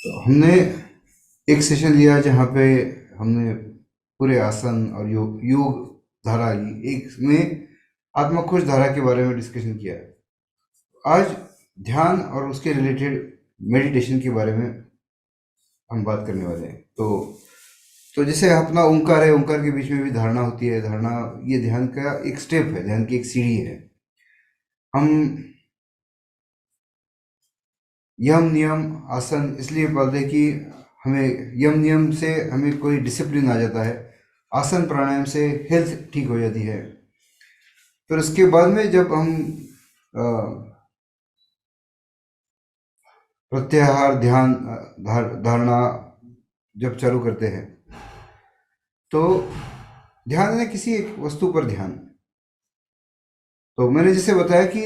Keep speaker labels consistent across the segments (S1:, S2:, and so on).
S1: तो हमने एक सेशन लिया जहाँ पे हमने पूरे आसन और योग योग धारा ली, एक में आत्मखोज धारा के बारे में डिस्कशन किया। आज ध्यान और उसके रिलेटेड मेडिटेशन के बारे में हम बात करने वाले हैं। तो जैसे अपना ओंकार है, ओंकार के बीच में भी धारणा होती है। धारणा ये ध्यान का एक स्टेप है, ध्यान की एक सीढ़ी है। हम यम नियम आसन इसलिए पढ़ते हैं कि हमें यम नियम से हमें कोई डिसिप्लिन आ जाता है, आसन प्राणायाम से हेल्थ ठीक हो जाती है। फिर उसके बाद में जब हम प्रत्याहार ध्यान धारणा जब चालू करते हैं तो ध्यान है किसी एक वस्तु पर ध्यान। तो मैंने जैसे बताया कि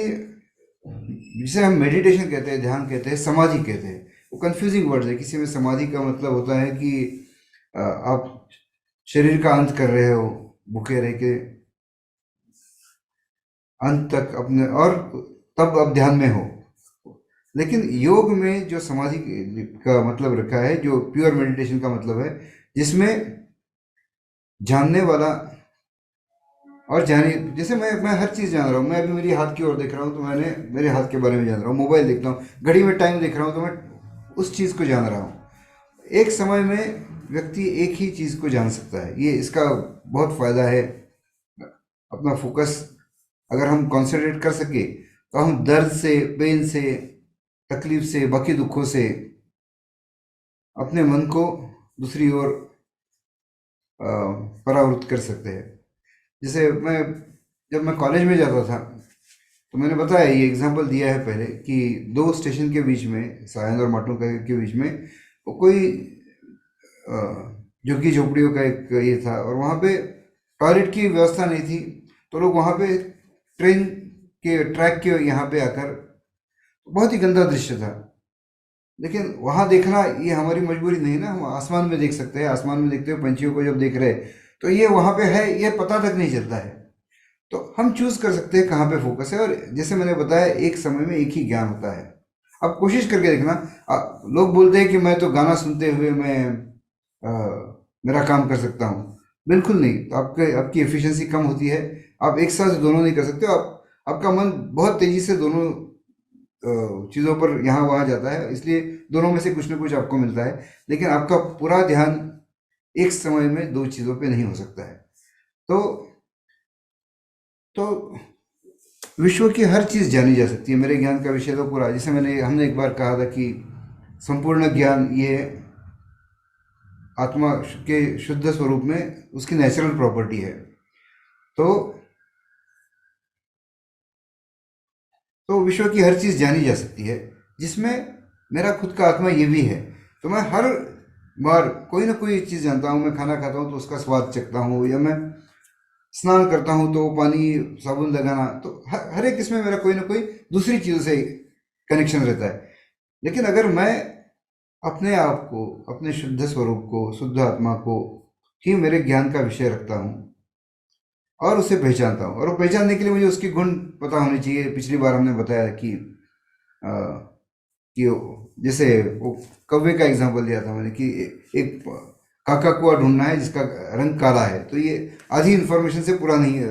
S1: जिसे हम मेडिटेशन कहते हैं, ध्यान कहते हैं, समाधि कहते हैं, वो कंफ्यूजिंग वर्ड है। किसी में समाधि का मतलब होता है कि आप शरीर का अंत कर रहे हो, भूखे रह के अंत तक अपने, और तब आप ध्यान में हो। लेकिन योग में जो समाधि का मतलब रखा है, जो प्योर मेडिटेशन का मतलब है, जिसमें जानने वाला और जानिए, जैसे मैं हर चीज़ जान रहा हूँ। मैं अभी मेरी हाथ की ओर देख रहा हूँ तो मैंने मेरे हाथ के बारे में जान रहा हूँ। मोबाइल देखता हूँ, घड़ी में टाइम देख रहा हूँ तो मैं उस चीज़ को जान रहा हूँ। एक समय में व्यक्ति एक ही चीज़ को जान सकता है। ये इसका बहुत फ़ायदा है। अपना फोकस अगर हम कंसंट्रेट कर सके तो हम दर्द से, पेन से, तकलीफ से, बाकी दुखों से अपने मन को दूसरी ओर परावृत्त कर सकते हैं। जैसे जब मैं कॉलेज में जाता था तो मैंने बताया, ये एग्जांपल दिया है पहले, कि दो स्टेशन के बीच में, सायन और माटुंगा के बीच में, वो कोई झुग्गी झोपड़ियों का एक ये था, और वहाँ पे टॉयलेट की व्यवस्था नहीं थी। तो लोग वहाँ पे ट्रेन के ट्रैक के यहाँ पे आकर, बहुत ही गंदा दृश्य था। लेकिन वहाँ देखना ये हमारी मजबूरी नहीं ना। हम आसमान में देख सकते हैं, आसमान में देखते हुए पंछियों को जब देख रहे हैं तो ये वहाँ पे है, ये पता तक नहीं चलता है। तो हम चूज कर सकते हैं कहाँ पे फोकस है। और जैसे मैंने बताया, एक समय में एक ही ज्ञान होता है। अब कोशिश करके देखना। लोग बोलते हैं कि मैं तो गाना सुनते हुए मैं मेरा काम कर सकता हूँ। बिल्कुल नहीं। तो आपकी एफिशिएंसी कम होती है। आप एक साथ दोनों नहीं कर सकते हो। आपका मन बहुत तेजी से दोनों चीज़ों पर यहाँ वहाँ जाता है, इसलिए दोनों में से कुछ ना कुछ आपको मिलता है। लेकिन आपका पूरा ध्यान एक समय में दो चीज़ों पे नहीं हो सकता है। तो तो विश्व की हर चीज़ जानी जा सकती है। मेरे ज्ञान का विषय तो पूरा, जैसे हमने एक बार कहा था कि संपूर्ण ज्ञान ये आत्मा के शुद्ध स्वरूप में उसकी नेचुरल प्रॉपर्टी है। तो तो विश्व की हर चीज़ जानी जा सकती है, जिसमें मेरा खुद का आत्मा ये भी है। तो मैं हर बार कोई ना कोई चीज़ जानता हूँ। मैं खाना खाता हूँ तो उसका स्वाद चखता हूँ, या मैं स्नान करता हूँ तो पानी साबुन लगाना, तो हर एक इसमें मेरा कोई ना कोई दूसरी चीज़ों से कनेक्शन रहता है। लेकिन अगर मैं अपने आप को, अपने शुद्ध स्वरूप को, शुद्ध आत्मा को ही मेरे ज्ञान का विषय रखता हूँ और उसे पहचानता हूँ, और वो पहचानने के लिए मुझे उसकी गुण पता होनी चाहिए। पिछली बार हमने बताया अ, कि जैसे वो कौवे का एग्जांपल दिया था मैंने, कि एक काका कुआ ढूंढना है जिसका रंग काला है। तो ये आधी इंफॉर्मेशन से पूरा नहीं है,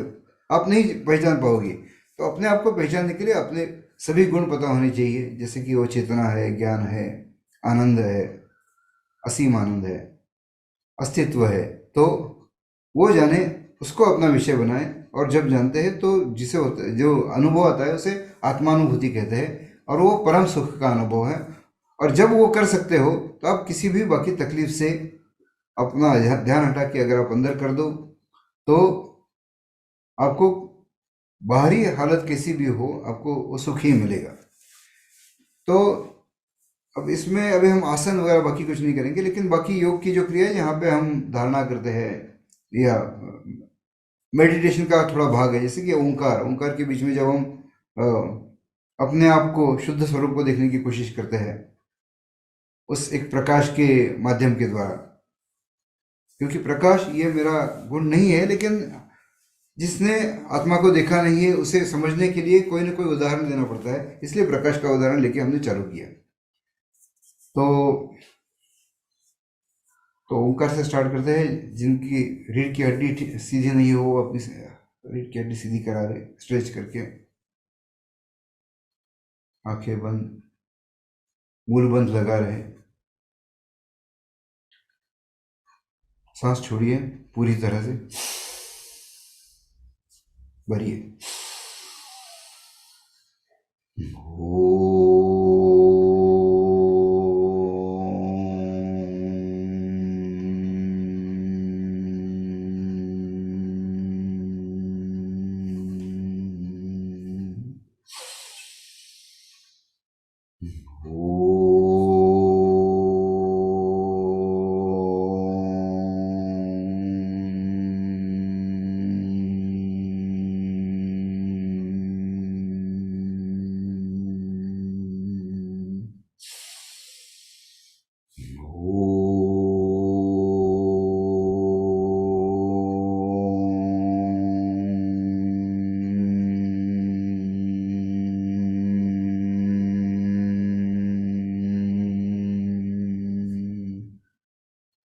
S1: आप नहीं पहचान पाओगे। तो अपने आप को पहचानने के लिए अपने सभी गुण पता होने चाहिए, जैसे कि वो चेतना है, ज्ञान है, आनंद है, असीम आनंद है, अस्तित्व है। तो वो जाने, उसको अपना विषय बनाए। और जब जानते हैं तो जिसे होता है, जो अनुभव आता है, उसे आत्मानुभूति कहते हैं, और वो परम सुख का अनुभव है। और जब वो कर सकते हो तो आप किसी भी बाकी तकलीफ से अपना ध्यान हटा के अगर आप अंदर कर दो, तो आपको बाहरी हालत कैसी भी हो, आपको वो सुख ही मिलेगा। तो अब इसमें अभी हम आसन वगैरह बाकी कुछ नहीं करेंगे, लेकिन बाकी योग की जो क्रिया है, यहाँ पे हम धारणा करते हैं, या मेडिटेशन का थोड़ा भाग है। जैसे कि ओंकार, ओंकार के बीच में जब हम अपने आप को, शुद्ध स्वरूप को देखने की कोशिश करते हैं, उस एक प्रकाश के माध्यम के द्वारा। क्योंकि प्रकाश ये मेरा गुण नहीं है, लेकिन जिसने आत्मा को देखा नहीं है उसे समझने के लिए कोई ना कोई उदाहरण देना पड़ता है, इसलिए प्रकाश का उदाहरण लेके हमने चालू किया। तो तो ओंकार से स्टार्ट करते हैं। जिनकी रीढ़ की हड्डी सीधी नहीं हो, वो अपनी रीढ़ की हड्डी सीधी करा रहे, स्ट्रेच करके, आंखें बंद, मूल बंद लगा रहे। सांस छोड़िए पूरी तरह से, भरिए।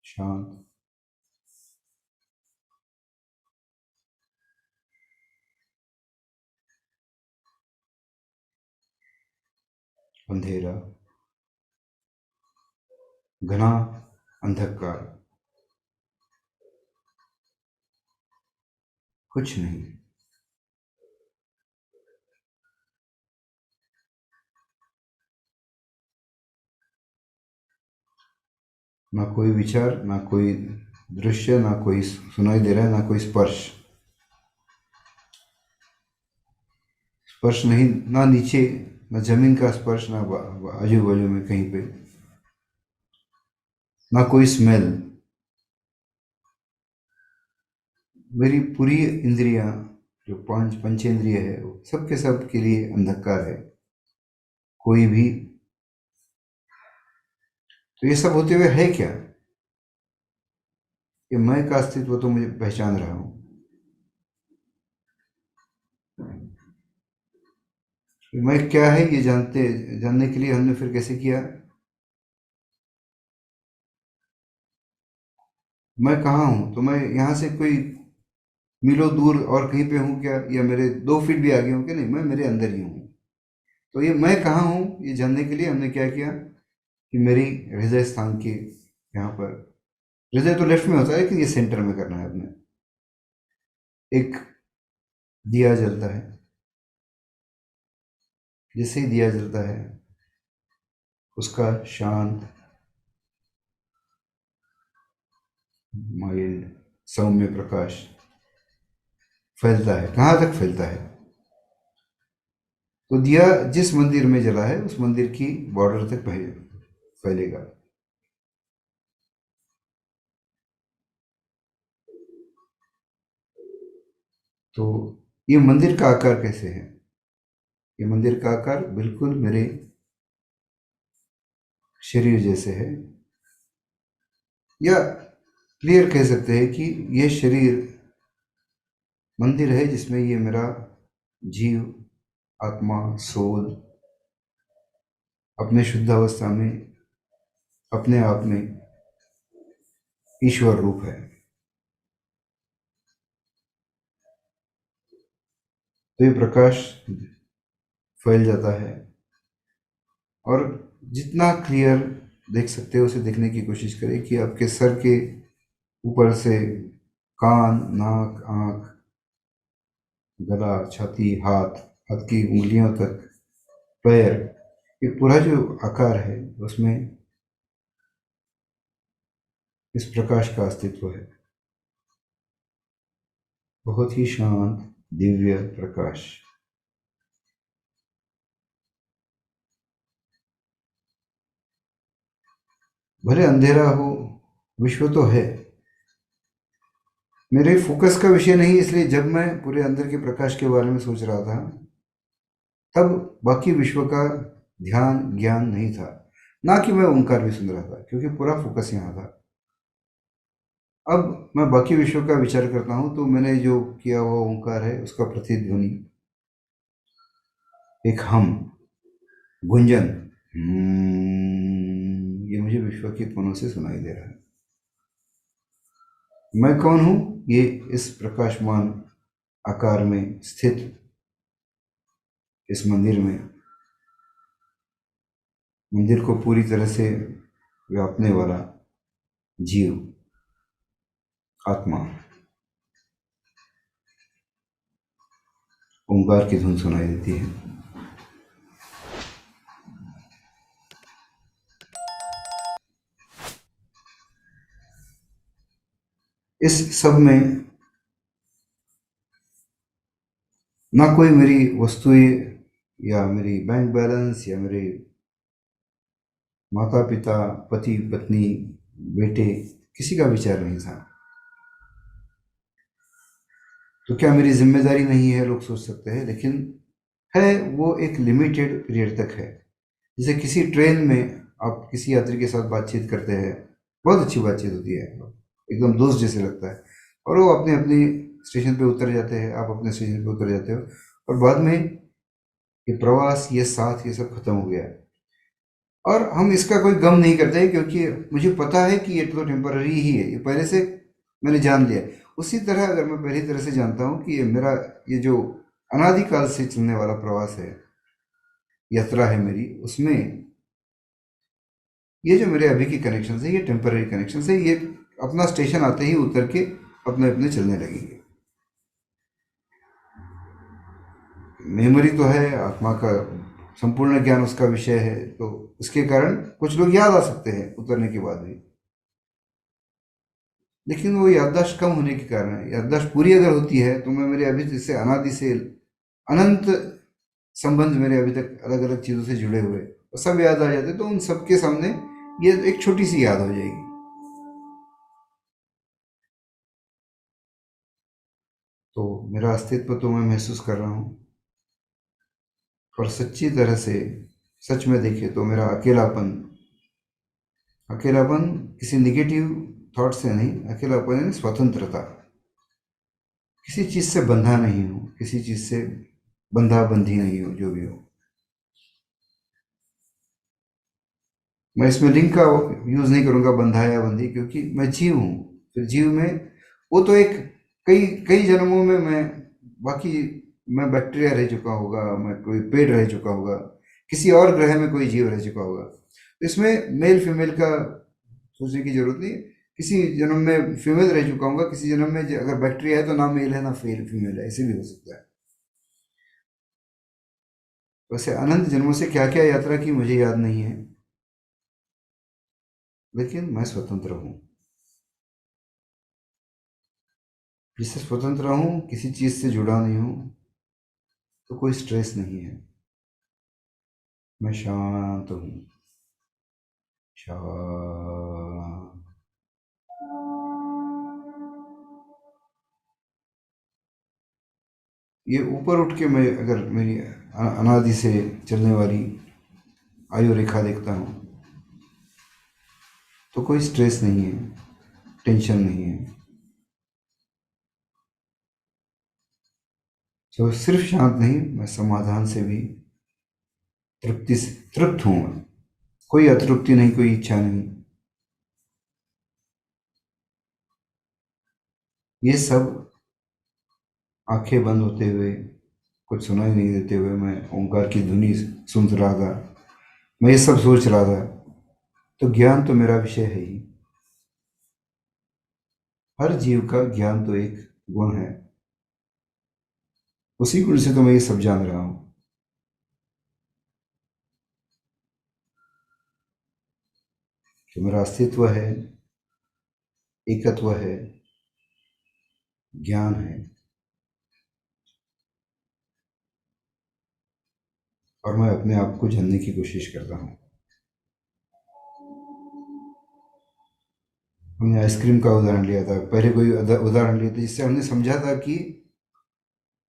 S1: शांत। अंधेरा, घना अंधकार, कुछ नहीं। ना कोई विचार, ना कोई दृश्य, ना कोई सुनाई दे रहा है, ना कोई स्पर्श। स्पर्श नहीं, ना नीचे, ना जमीन का स्पर्श, ना आजू बाजू में कहीं पे, ना कोई स्मेल। मेरी पूरी इंद्रियां, जो पंचेंद्रिय है, वो सबके सब के लिए अंधकार है। कोई भी, तो ये सब होते हुए है क्या? ये मैं का अस्तित्व तो मुझे पहचान रहा हूं। ये मैं क्या है, ये जानने के लिए हमने फिर कैसे किया? मैं कहाँ हूँ? तो मैं यहाँ से कोई मीलों दूर और कहीं पे हूँ क्या, या मेरे 2 फीट भी आगे हूँ क्या? नहीं, मैं मेरे अंदर ही हूँ। तो ये मैं कहाँ हूँ, ये जानने के लिए हमने क्या किया कि मेरी हृदय स्थान के यहाँ पर, हृदय तो लेफ्ट में होता है, कि ये सेंटर में करना है अपने। एक दिया जलता है, जैसे ही दिया जलता है, उसका शांत, माइल्ड, सौम्य प्रकाश फैलता है। कहाँ तक फैलता है? तो दिया जिस मंदिर में जला है, उस मंदिर की बॉर्डर तक फैलेगा। तो ये मंदिर का आकार कैसे है? ये मंदिर का आकार बिल्कुल मेरे शरीर जैसे है, या क्लियर कह सकते हैं कि ये शरीर मंदिर है, जिसमें ये मेरा जीव, आत्मा, सोल अपने शुद्ध अवस्था में, अपने आप में ईश्वर रूप है। तो ये प्रकाश फैल जाता है, और जितना क्लियर देख सकते हो उसे देखने की कोशिश करें, कि आपके सर के ऊपर से कान, नाक, आँख, गला, छाती, हाथ, हाथ की उंगलियों तक, पैर, ये पूरा जो आकार है, उसमें इस प्रकाश का अस्तित्व है। बहुत ही शांत, दिव्य प्रकाश। भले अंधेरा हो, विश्व तो है। मेरे फोकस का विषय नहीं, इसलिए जब मैं पूरे अंदर के प्रकाश के बारे में सोच रहा था, तब बाकी विश्व का ध्यान, ज्ञान नहीं था। ना कि मैं ओंकार भी सुन रहा था, क्योंकि पूरा फोकस यहाँ था। अब मैं बाकी विश्व का विचार करता हूँ, तो मैंने जो किया हुआ ओंकार है, उसका प्रतिध्वनि, एक हम, गुंजन, ये मुझे विश्व के कोनों से सुनाई दे रहा है। मैं कौन हूँ? ये इस प्रकाशमान आकार में स्थित इस मंदिर में, मंदिर को पूरी तरह से व्यापने वाला जीव, आत्मा। ओंकार की धुन सुनाई देती है। इस सब में ना कोई मेरी वस्तुएं या मेरी बैंक बैलेंस या मेरे माता पिता, पति पत्नी, बेटे, किसी का विचार नहीं था। तो क्या मेरी जिम्मेदारी नहीं है, लोग सोच सकते हैं, लेकिन है। वो एक लिमिटेड पीरियड तक है। जैसे किसी ट्रेन में आप किसी यात्री के साथ बातचीत करते हैं, बहुत अच्छी बातचीत होती है, एकदम दोस्त जैसे लगता है, और वो अपने अपने स्टेशन पे उतर जाते हैं, आप अपने स्टेशन पे उतर जाते हो, और बाद में ये प्रवास, ये साथ, ये सब खत्म हो गया है। और हम इसका कोई गम नहीं करते हैं, क्योंकि मुझे पता है कि ये तो टेम्पररी ही है, ये पहले से मैंने जान लिया। उसी तरह अगर मैं पहली तरह से जानता हूँ कि ये मेरा, ये जो अनादिकाल से चलने वाला प्रवास है, यात्रा है मेरी, उसमें ये जो मेरे अभी के कनेक्शन है, ये टेम्पररी कनेक्शन है, ये अपना स्टेशन आते ही उतर के अपने अपने चलने लगेंगे। मेमोरी तो है, आत्मा का संपूर्ण ज्ञान उसका विषय है, तो उसके कारण कुछ लोग याद आ सकते हैं उतरने के बाद भी, लेकिन वो याददाश्त कम होने के कारण है। याददाश्त पूरी अगर होती है तो मैं, मेरे अभी से अनादि से अनंत संबंध मेरे अभी तक अलग अलग चीज़ों से जुड़े हुए, और सब याद आ जाते, तो उन सबके सामने ये एक छोटी सी याद हो जाएगी। तो मेरा अस्तित्व तो मैं महसूस कर रहा हूँ, और सच्ची तरह से सच में देखे तो मेरा अकेलापन, अकेलापन किसी निगेटिव थॉट से नहीं, अकेलापन यानी स्वतंत्रता। किसी चीज़ से बंधा नहीं हूँ, किसी चीज़ से बंधा बंधी नहीं हूँ, जो भी हो। मैं इसमें लिंग का यूज़ नहीं करूँगा, बंधा या बंधी, क्योंकि मैं जीव हूँ। फिर जीव में वो तो एक, कई कई जन्मों में मैं, बाकी मैं बैक्टीरिया रह चुका होगा, मैं कोई पेड़ रह चुका होगा, किसी और ग्रह में कोई जीव रह चुका होगा, तो इसमें मेल फीमेल का सोचने की जरूरत नहीं है। किसी जन्म में फीमेल रह चुका हूँ, किसी जन्म में अगर बैक्टीरिया है तो ना मेल है ना फीमेल है, ऐसे भी हो सकता है। वैसे अनंत जन्मों से क्या क्या यात्रा की मुझे याद नहीं है, लेकिन मैं स्वतंत्र हूँ। जिससे स्वतंत्र हूँ, किसी चीज़ से जुड़ा नहीं हूँ, तो कोई स्ट्रेस नहीं है। मैं शांत हूँ, शांत। ये ऊपर उठ के मैं अगर मेरी अनादि से चलने वाली आयु रेखा देखता हूँ, तो कोई स्ट्रेस नहीं है, टेंशन नहीं है। तो सिर्फ शांत नहीं, मैं समाधान से भी तृप्ति से तृप्त हूँ मैं। कोई अतृप्ति नहीं, कोई इच्छा नहीं। ये सब आंखें बंद होते हुए, कुछ सुनाई नहीं देते हुए, मैं ओंकार की धुनी सुन रहा था, मैं ये सब सोच रहा था। तो ज्ञान तो मेरा विषय है ही। हर जीव का ज्ञान तो एक गुण है, उसी गुण से तो मैं ये सब जान रहा हूँ। कि मेरा अस्तित्व है, एकत्व है, ज्ञान है, और मैं अपने आप को जानने की कोशिश करता हूँ। हमने आइसक्रीम का उदाहरण लिया था, पहले कोई उदाहरण लिया था, जिससे हमने समझा था कि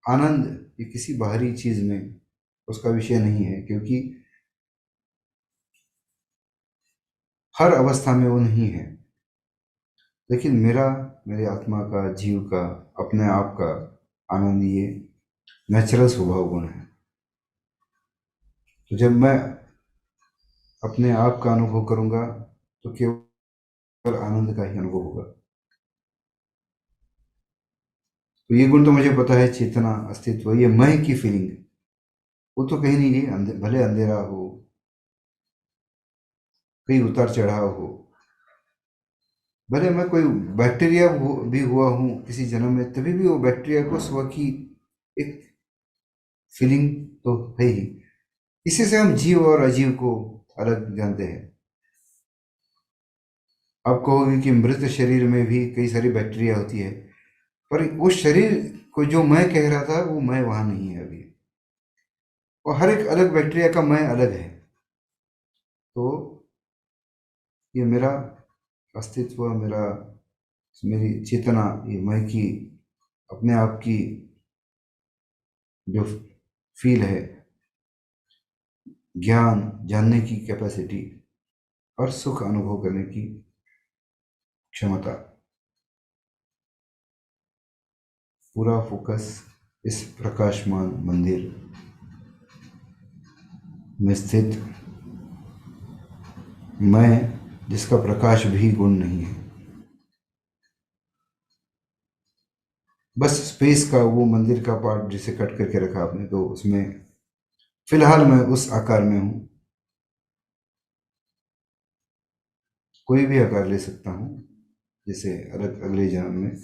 S1: आनंद ये किसी बाहरी चीज में उसका विषय नहीं है, क्योंकि हर अवस्था में वो नहीं है। लेकिन मेरा, मेरे आत्मा का, जीव का, अपने आप का आनंद ये नेचुरल स्वभाव गुण है। तो जब मैं अपने आप का अनुभव करूंगा, तो केवल आनंद का ही अनुभव होगा। तो ये गुण तो मुझे पता है, चेतना, अस्तित्व, ये मैं की फीलिंग, वो तो कहीं नहीं गई। भले अंधेरा हो, कहीं उतार चढ़ाव हो, भले मैं कोई बैक्टीरिया भी हुआ हूँ किसी जन्म में, तभी भी वो बैक्टीरिया को स्व की एक फीलिंग तो है ही। इसी से हम जीव और अजीव को अलग जानते हैं। आप कहोगे कि मृत शरीर में भी कई सारी बैक्टीरिया होती है, पर उस शरीर को जो मैं कह रहा था वो मैं वहां नहीं है अभी। और हर एक अलग बैक्टीरिया का मैं अलग है। तो ये मेरा अस्तित्व, मेरा मेरी चेतना, ये मैं की अपने आप की जो फील है, ज्ञान जानने की कैपेसिटी और सुख अनुभव करने की क्षमता, पूरा फोकस इस प्रकाशमान मंदिर में स्थित मैं, जिसका प्रकाश भी गुण नहीं है। बस स्पेस का वो मंदिर का पार्ट जिसे कट करके रखा आपने, तो उसमें फिलहाल मैं उस आकार में हूँ। कोई भी आकार ले सकता हूँ, जैसे अलग अगले जन्म में।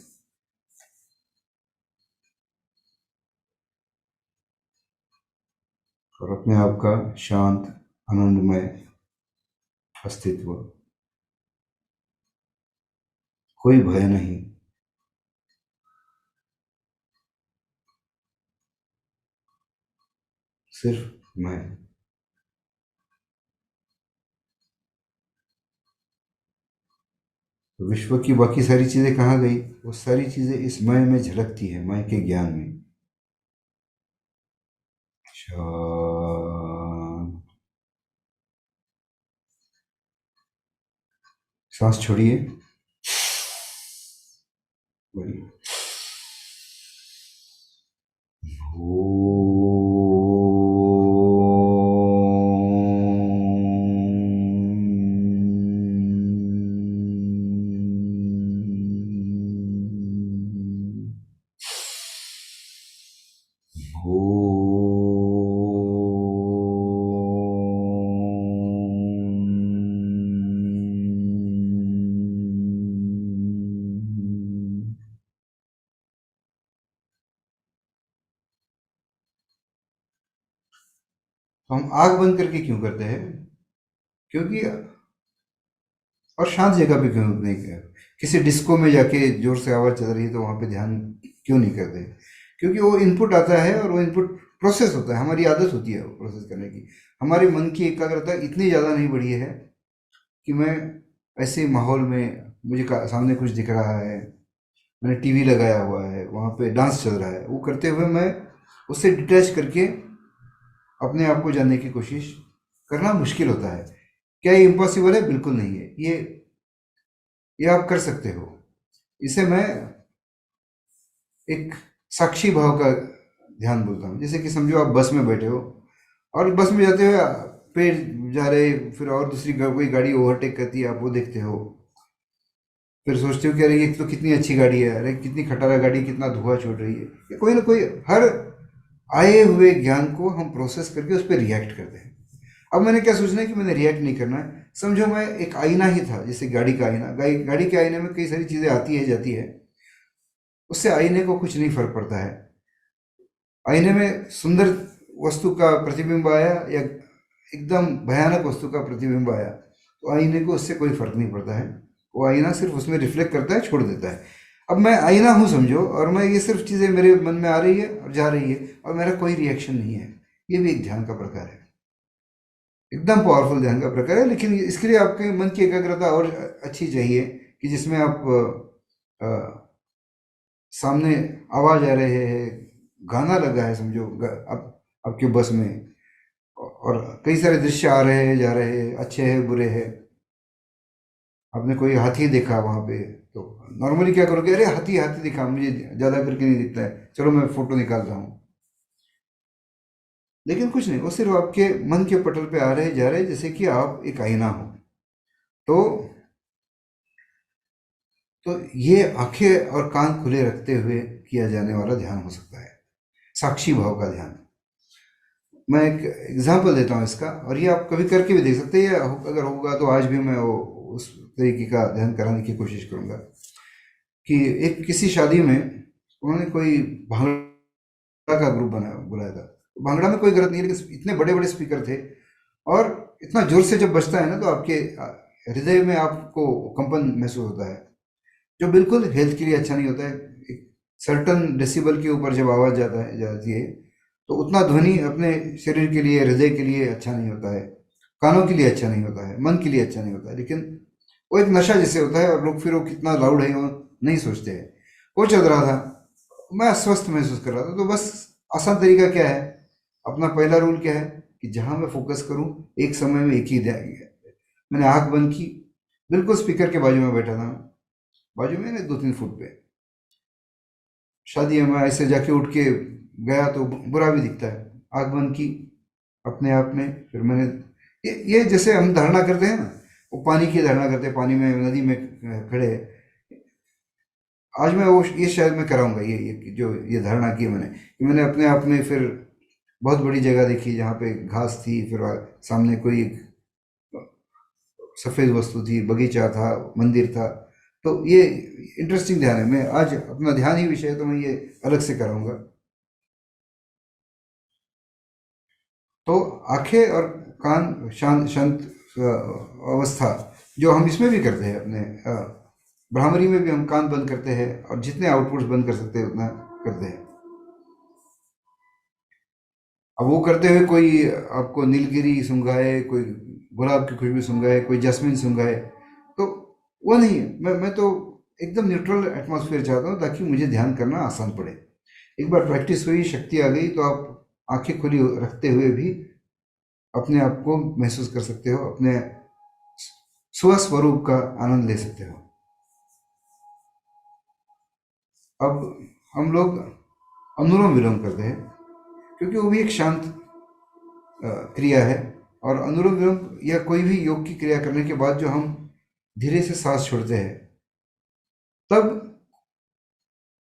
S1: और अपने आप का शांत, आनंदमय अस्तित्व, कोई भय नहीं, सिर्फ मैं। तो विश्व की बाकी सारी चीजें कहाँ गई? वो सारी चीजें इस मैं में झलकती है, मैं के ज्ञान में। शांत। सांस छोड़िए, बढ़िए। हम आंख बंद करके क्यों करते हैं? क्योंकि, और शांत जगह पे क्यों नहीं कर, किसी डिस्को में जाके जोर से आवाज चल रही है तो वहां पे ध्यान क्यों नहीं करते? क्योंकि वो इनपुट आता है और वो इनपुट प्रोसेस होता है, हमारी आदत होती है वो प्रोसेस करने की। हमारे मन की एकाग्रता इतनी ज़्यादा नहीं बढ़ी है कि मैं ऐसे माहौल में, मुझे सामने कुछ दिख रहा है, मैंने टीवी लगाया हुआ है, वहाँ पे डांस चल रहा है, वो करते हुए मैं उससे डिटैच करके अपने आप को जानने की कोशिश करना मुश्किल होता है। क्या ये इम्पॉसिबल है? बिल्कुल नहीं है। ये आप कर सकते हो। इसे मैं एक साक्षी भाव का ध्यान बोलता हूँ। जैसे कि समझो आप बस में बैठे हो और बस में जाते हुए पेड़ जा रहे, फिर और दूसरी कोई गाड़ी ओवरटेक करती है, आप वो देखते हो, फिर सोचते हो कि अरे ये तो कितनी अच्छी गाड़ी है, अरे कितनी खटारा गाड़ी, कितना धुआं छोड़ रही है। ये कोई ना कोई, हर आए हुए ज्ञान को हम प्रोसेस करके उस पर रिएक्ट करते हैं। अब मैंने क्या सोचना है कि मैंने रिएक्ट नहीं करना है। समझो मैं एक आईना ही था, जैसे गाड़ी का आईना, गाड़ी के आईने में कई सारी चीज़ें आती है जाती है, उससे आईने को कुछ नहीं फर्क पड़ता है। आईने में सुंदर वस्तु का प्रतिबिंब आया या एकदम भयानक वस्तु का प्रतिबिंब आया, तो आईने को उससे कोई फर्क नहीं पड़ता है। वो आईना सिर्फ उसमें रिफ्लेक्ट करता है, छोड़ देता है। अब मैं आईना हूँ समझो, और मैं ये सिर्फ चीज़ें मेरे मन में आ रही है और जा रही है, और मेरा कोई रिएक्शन नहीं है। ये भी एक ध्यान का प्रकार है, एकदम पावरफुल ध्यान का प्रकार है। लेकिन इसके लिए आपके मन की एकाग्रता और अच्छी चाहिए, कि जिसमें आप सामने आवाज आ रहे है, गाना लगा है समझो, आपके बस में, और कई सारे दृश्य आ रहे हैं जा रहे हैं, अच्छे हैं बुरे हैं। आपने कोई हाथी देखा वहां पे, तो नॉर्मली क्या करोगे? अरे हाथी हाथी दिखा, मुझे ज्यादा करके नहीं दिखता है, चलो मैं फोटो निकाल रहा हूँ। लेकिन कुछ नहीं, वो सिर्फ आपके मन के पटल पे आ रहे जा रहे, जैसे कि आप एक आईना हो। तो ये आंखें और कान खुले रखते हुए किया जाने वाला ध्यान हो सकता है, साक्षी भाव का ध्यान। मैं एक एग्जांपल देता हूँ इसका, और ये आप कभी करके भी देख सकते हैं, या अगर होगा तो आज भी मैं वो उस तरीके का ध्यान कराने की कोशिश करूँगा। कि एक किसी शादी में उन्होंने कोई भांगड़ा का ग्रुप बनाया बुलाया था। भांगड़ा में कोई गलत नहीं है, लेकिन इतने बड़े बड़े स्पीकर थे, और इतना जोर से जब बजता है ना, तो आपके हृदय में आपको कंपन महसूस होता है, जो बिल्कुल हेल्थ के लिए अच्छा नहीं होता है। एक सर्टन डेसिबल के ऊपर जब आवाज़ जाती है, तो उतना ध्वनि अपने शरीर के लिए, हृदय के लिए अच्छा नहीं होता है, कानों के लिए अच्छा नहीं होता है, मन के लिए अच्छा नहीं होता है। लेकिन वो एक नशा जैसे होता है, और लोग फिर वो कितना लाउड है वो नहीं सोचते हैं। वो चल रहा था, मैं अस्वस्थ महसूस कर रहा था। तो बस आसान तरीका क्या है, अपना पहला रूल क्या है कि जहां मैं फोकस करूं एक समय में एक ही मैंने आंख बंद की, बिल्कुल स्पीकर के बाजू में बैठा था, बाजू में ना 2-3 फुट पे। शादी में ऐसे जाके उठ के गया तो बुरा भी दिखता है। आंख बंद की अपने आप में, फिर मैंने ये जैसे हम धारणा करते हैं ना, वो पानी की धारणा करते हैं, पानी में, नदी में खड़े हैं। आज मैं वो ये शायद मैं कराऊंगा, जो ये धारणा की मैंने, कि मैंने अपने आप में फिर बहुत बड़ी जगह देखी जहाँ पे घास थी, फिर सामने कोई एक सफ़ेद वस्तु थी, बगीचा था, मंदिर था। तो ये इंटरेस्टिंग ध्यान है। मैं आज अपना ध्यान ही विषय है, तो मैं ये अलग से कराऊंगा। तो आंखें और कान शांत शांत अवस्था, जो हम इसमें भी करते हैं अपने भ्रामरी में भी हम कान बंद करते हैं, और जितने आउटपुट्स बंद कर सकते हैं उतना करते हैं। अब वो करते हुए कोई आपको नीलगिरी सुंघाए, कोई गुलाब की खुशबू सुंघाए, कोई जैस्मिन सुंघाए, तो वो नहीं है। मैं तो एकदम न्यूट्रल एटमॉस्फेयर चाहता हूँ, ताकि मुझे ध्यान करना आसान पड़े। एक बार प्रैक्टिस हुई, शक्ति आ गई, तो आप आंखें खुली रखते हुए भी अपने आप को महसूस कर सकते हो, अपने स्वस्वरूप का आनंद ले सकते हो। अब हम लोग अनुलोम विलोम करते हैं, क्योंकि वो भी एक शांत क्रिया है। और अनुलोम विलोम या कोई भी योग की क्रिया करने के बाद जो हम धीरे से सांस छोड़ते हैं, तब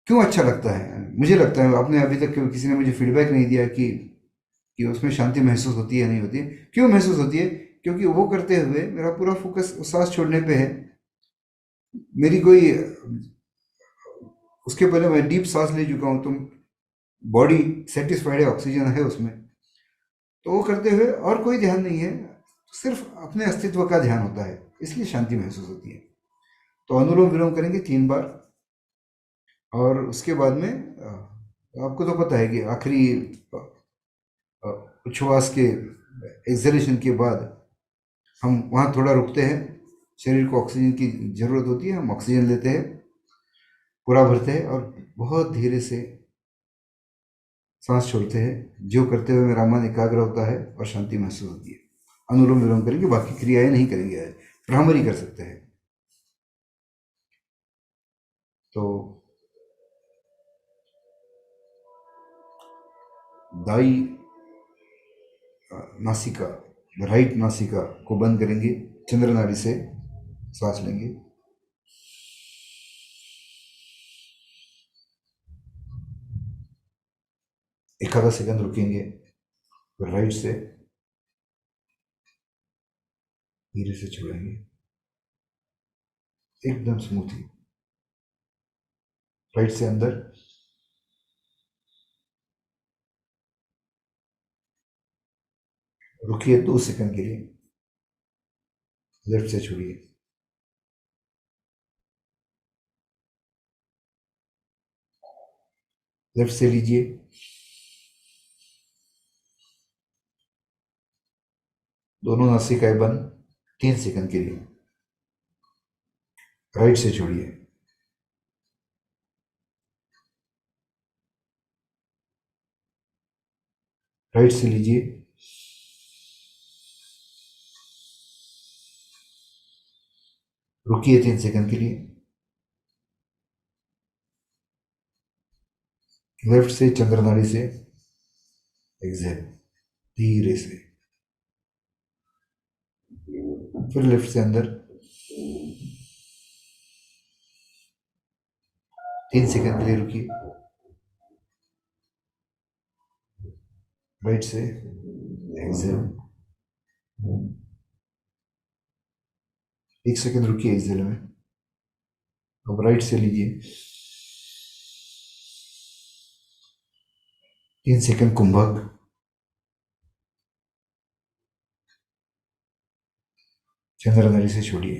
S1: क्यों अच्छा लगता है। मुझे लगता है, आपने अभी तक किसी ने मुझे फीडबैक नहीं दिया कि उसमें शांति महसूस होती है नहीं होती है। क्यों महसूस होती है? क्योंकि वो करते हुए मेरा पूरा फोकस उस सांस छोड़ने पे है। मेरी कोई, उसके पहले मैं डीप सांस ले चुका हूँ, तो बॉडी सेटिस्फाइड है, ऑक्सीजन है उसमें। तो वो करते हुए और कोई ध्यान नहीं है, सिर्फ अपने अस्तित्व का ध्यान होता है, इसलिए शांति महसूस होती है। तो अनुलोम विलोम करेंगे 3 बार, और उसके बाद में आपको तो पता है कि आखिरी उच्छ्वास के एक्सलेशन के बाद हम वहाँ थोड़ा रुकते हैं। शरीर को ऑक्सीजन की ज़रूरत होती है, हम ऑक्सीजन लेते हैं, पूरा भरते हैं, और बहुत धीरे से सांस छोड़ते हैं। जो करते हुए मेरा मन एकाग्र होता है और शांति महसूस होती है। अनुलोम विलोम करेंगे, बाकी क्रियाएं नहीं करेंगे आज, भ्रामरी कर सकते हैं। तो दाई नासिका, राइट नासिका को बंद करेंगे, चंद्र नाड़ी से सांस लेंगे। एक आधा सेकंड रुकेंगे, फिर राइट से धीरे से छोड़ेंगे, एकदम स्मूथली। राइट से अंदर, रुकिए 2 सेकंड के लिए, लेफ्ट से छोड़िए। लेफ्ट से लीजिए, दोनों नासिकाएं बंद 3 सेकंड के लिए। राइट से छोड़िए। राइट से लीजिए, रुकिए 3 सेकंड के लिए। लेफ्ट से चंद्र नाड़ी से एक्सेल, धीरे से। फिर लेफ्ट से अंदर 3 सेकंड के लिए रुकिए। राइट से एक्सेल, एक सेकंड रुकिए एक्सेल में। अब राइट से लीजिए, 3 सेकंड कुंभक, चंद्र नली से छोड़िए,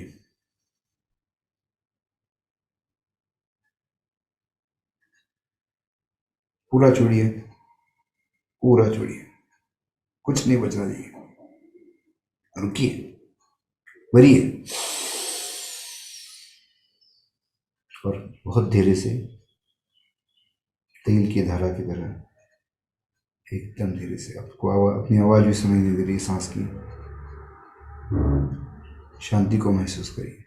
S1: पूरा छोड़िए, पूरा छोड़िए, कुछ नहीं बचना चाहिए। रुकिए, भरिए, और बहुत धीरे से तेल की धारा की तरह एकदम धीरे से, आपको अपनी आवाज भी सुनाई नहीं दे रही, सांस की शांति को महसूस करिए।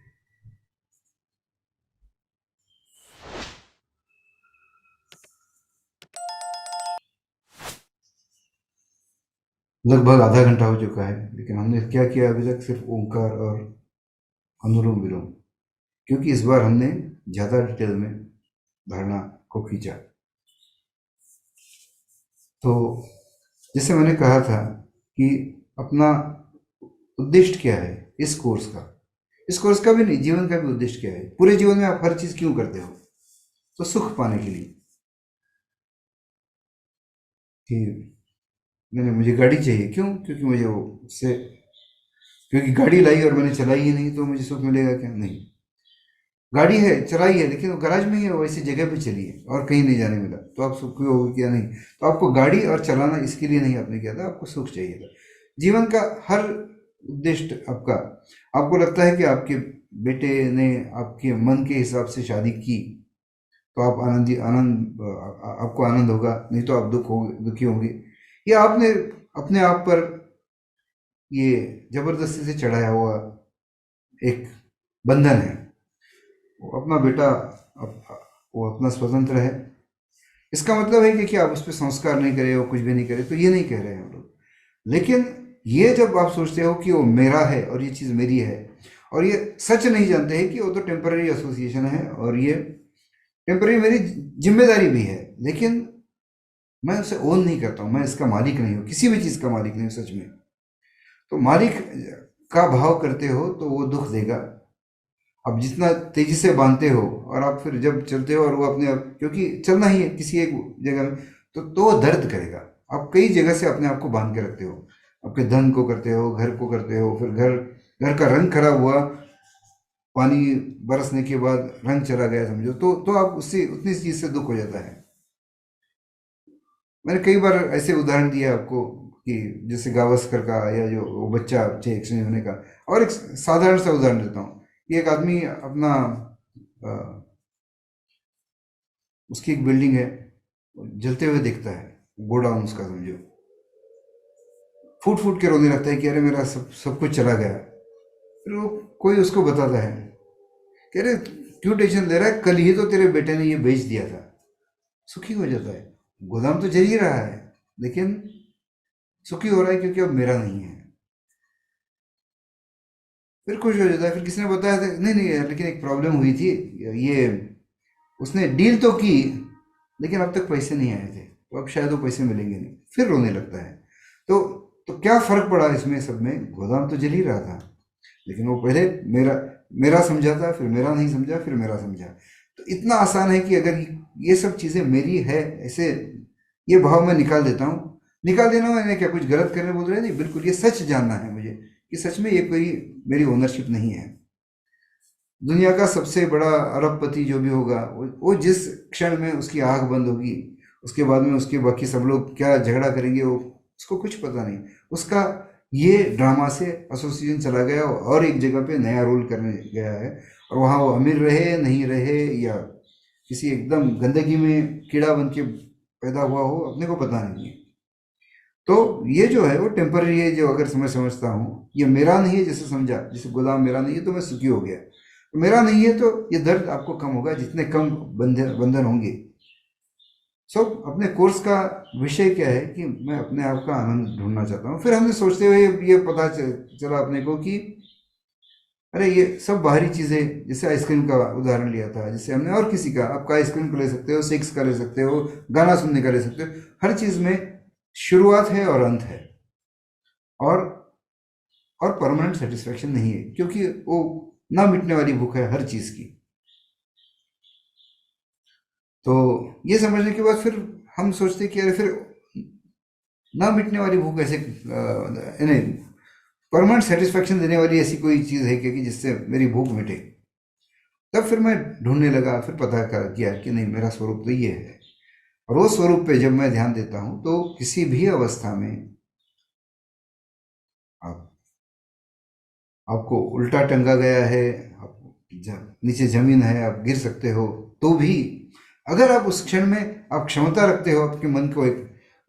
S1: लगभग आधा घंटा हो चुका है, लेकिन हमने क्या किया अभी तक, सिर्फ ओंकार और अनुलोम विलोम, क्योंकि इस बार हमने ज़्यादा डिटेल में धारणा को खींचा। तो जैसे मैंने कहा था कि अपना उद्देश्य क्या है इस कोर्स का भी नहीं, जीवन का भी उद्देश्य क्या है, पूरे जीवन में आप हर चीज़ क्यों करते हो? तो सुख पाने के लिए कि मैंने मुझे गाड़ी चाहिए, क्यों? क्योंकि मुझे वो उससे, क्योंकि गाड़ी लाई और मैंने चलाई ही नहीं तो मुझे सुख मिलेगा क्या? नहीं, गाड़ी है, चलाई है, लेकिन वो गैराज में ही है, वैसी जगह पे चली है और कहीं नहीं जाने मिला, तो आप सुखी होगी क्या? नहीं। तो आपको गाड़ी और चलाना इसके लिए नहीं आपने किया था, आपको सुख चाहिए था। जीवन का हर उद्देश्य आपका, आपको लगता है कि आपके बेटे ने आपके मन के हिसाब से शादी की तो आप आपको आनंद होगा, नहीं तो आप दुखी होंगे। या आपने अपने आप पर ये जबरदस्ती से चढ़ाया हुआ एक बंधन है, वो अपना बेटा, वो अपना स्वतंत्र है, इसका मतलब है कि आप उस पर संस्कार नहीं करे हो, कुछ भी नहीं करे, तो ये नहीं कह रहे हैं हम लोग। लेकिन ये जब आप सोचते हो कि वो मेरा है और ये चीज़ मेरी है, और ये सच नहीं जानते हैं कि वो तो टेम्पररी एसोसिएशन है और ये टेम्पररी मेरी जिम्मेदारी भी है, लेकिन मैं उसे ओन नहीं करता हूँ, मैं इसका मालिक नहीं हूँ, किसी भी चीज़ का मालिक नहीं हूँ सच में। तो मालिक का भाव करते हो तो वो दुख देगा। आप जितना तेजी से बांधते हो और आप फिर जब चलते हो और वो अपने आप, क्योंकि चलना ही है किसी एक जगह में, तो वो दर्द करेगा। आप कई जगह से अपने आप को बांध के रखते हो, आपके धन को करते हो, घर को करते हो, फिर घर का रंग खराब हुआ, पानी बरसने के बाद रंग चला गया समझो, तो आप उससे उतनी चीज़ से दुख हो जाता है। मैंने कई बार ऐसे उदाहरण दिया आपको कि जैसे गावस्कर का, या जो वो बच्चा अच्छे एक्सीडेंट होने का, और एक साधारण सा उदाहरण देता हूँ कि एक आदमी अपना अ, उसकी एक बिल्डिंग है, जलते हुए देखता है, गोडाउन उसका समझो, फूट फूट के रोने लगता है कि अरे मेरा सब कुछ चला गया। फिर वो कोई उसको बताता है कि अरे क्यों टेंशन ले रहा है, कल ही तो तेरे बेटे ने ये बेच दिया था। सुखी हो जाता है, गोदाम तो जल ही रहा है, लेकिन सुखी हो रहा है क्योंकि अब मेरा नहीं है। फिर खुश हो जाता है, फिर किसी ने बताया था, नहीं नहीं यार, लेकिन एक प्रॉब्लम हुई थी, ये उसने डील तो की लेकिन अब तक पैसे नहीं आए थे, तो अब शायद वो पैसे मिलेंगे नहीं, फिर रोने लगता है। तो तो क्या फर्क पड़ा इसमें सब में? गोदाम तो जल ही रहा था, लेकिन वो पहले मेरा मेरा समझा था, फिर मेरा नहीं समझा, फिर मेरा समझा। तो इतना आसान है कि अगर ये सब चीज़ें मेरी है, ऐसे ये भाव मैं निकाल देता हूँ। निकाल देना मैंने क्या कुछ गलत करने बोल रहे? नहीं, बिल्कुल ये सच जानना है मुझे कि सच में ये कोई मेरी ओनरशिप नहीं है। दुनिया का सबसे बड़ा अरबपति जो भी होगा, वो जिस क्षण में उसकी आंख बंद होगी, उसके बाद में उसके बाकी सब लोग क्या झगड़ा करेंगे, वो उसको कुछ पता नहीं। उसका ये ड्रामा से एसोसिएशन चला गया और एक जगह पे नया रोल करने गया है, और वहाँ वो अमीर रहे नहीं रहे, या किसी एकदम गंदगी में कीड़ा बन के पैदा हुआ हो, अपने को पता नहीं है। तो ये जो है वो टेम्पररी है, जो अगर मैं समझता हूँ ये मेरा नहीं है, जैसे समझा, जैसे गोदाम मेरा नहीं है तो मैं सुखी हो गया, तो मेरा नहीं है तो ये दर्द आपको कम होगा, जितने कम बंधन होंगे। सब अपने कोर्स का विषय क्या है कि मैं अपने आप का आनंद ढूंढना चाहता हूँ। फिर हमने सोचते हुए ये पता चला अपने को कि अरे ये सब बाहरी चीज़ें, जैसे आइसक्रीम का उदाहरण लिया था, जैसे हमने, और किसी का, आपका आइसक्रीम का ले सकते हो, सेक्स का ले सकते हो, गाना सुनने का ले सकते हो, हर चीज़ में शुरुआत है और अंत है, और परमानेंट सेटिस्फेक्शन नहीं है, क्योंकि वो ना मिटने वाली भूख है हर चीज़ की। तो ये समझने के बाद फिर हम सोचते कि अरे फिर ना मिटने वाली भूख ऐसे नहीं, परमानेंट सेटिस्फेक्शन देने वाली ऐसी कोई चीज़ है क्या कि जिससे मेरी भूख मिटे। तब फिर मैं ढूंढने लगा, फिर पता कर किया कि नहीं, मेरा स्वरूप तो ये है। और वो स्वरूप पे जब मैं ध्यान देता हूँ तो किसी भी अवस्था में आप आपको उल्टा टंगा गया है, आप नीचे जमीन है, आप गिर सकते हो, तो भी अगर आप उस क्षण में आप क्षमता रखते हो आपके मन को, एक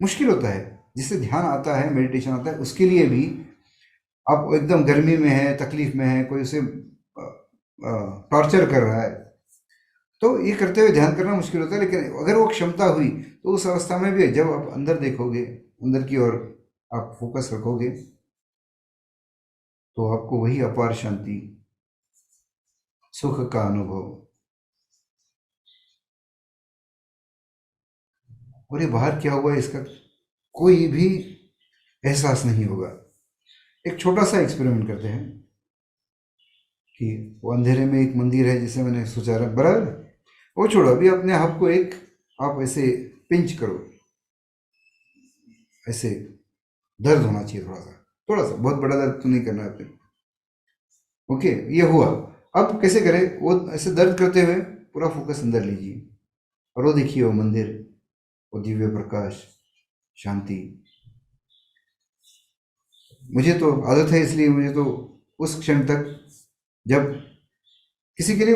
S1: मुश्किल होता है जिससे ध्यान आता है, मेडिटेशन आता है, उसके लिए भी आप एकदम गर्मी में है, तकलीफ में है, कोई उसे टॉर्चर कर रहा है, तो ये करते हुए ध्यान करना मुश्किल होता है। लेकिन अगर वो क्षमता हुई तो उस अवस्था में भी जब आप अंदर देखोगे, अंदर की ओर आप फोकस रखोगे, तो आपको वही अपार शांति, सुख का अनुभव, और ये बाहर क्या हुआ है इसका कोई भी एहसास नहीं होगा। एक छोटा सा एक्सपेरिमेंट करते हैं कि वो अंधेरे में एक मंदिर है जिसे मैंने सोचा रहा बराबर, वो छोड़ो, अभी अपने आप को एक, आप ऐसे पिंच करो, ऐसे दर्द होना चाहिए थोड़ा सा, थोड़ा सा, बहुत बड़ा दर्द तो नहीं करना है। ओके, ये हुआ। अब कैसे करें, वो ऐसे दर्द करते हुए पूरा फोकस अंदर लीजिए, और वो देखिए वो मंदिर, वो दिव्य प्रकाश, शांति। मुझे तो आदत है, इसलिए मुझे तो उस क्षण तक, जब किसी के लिए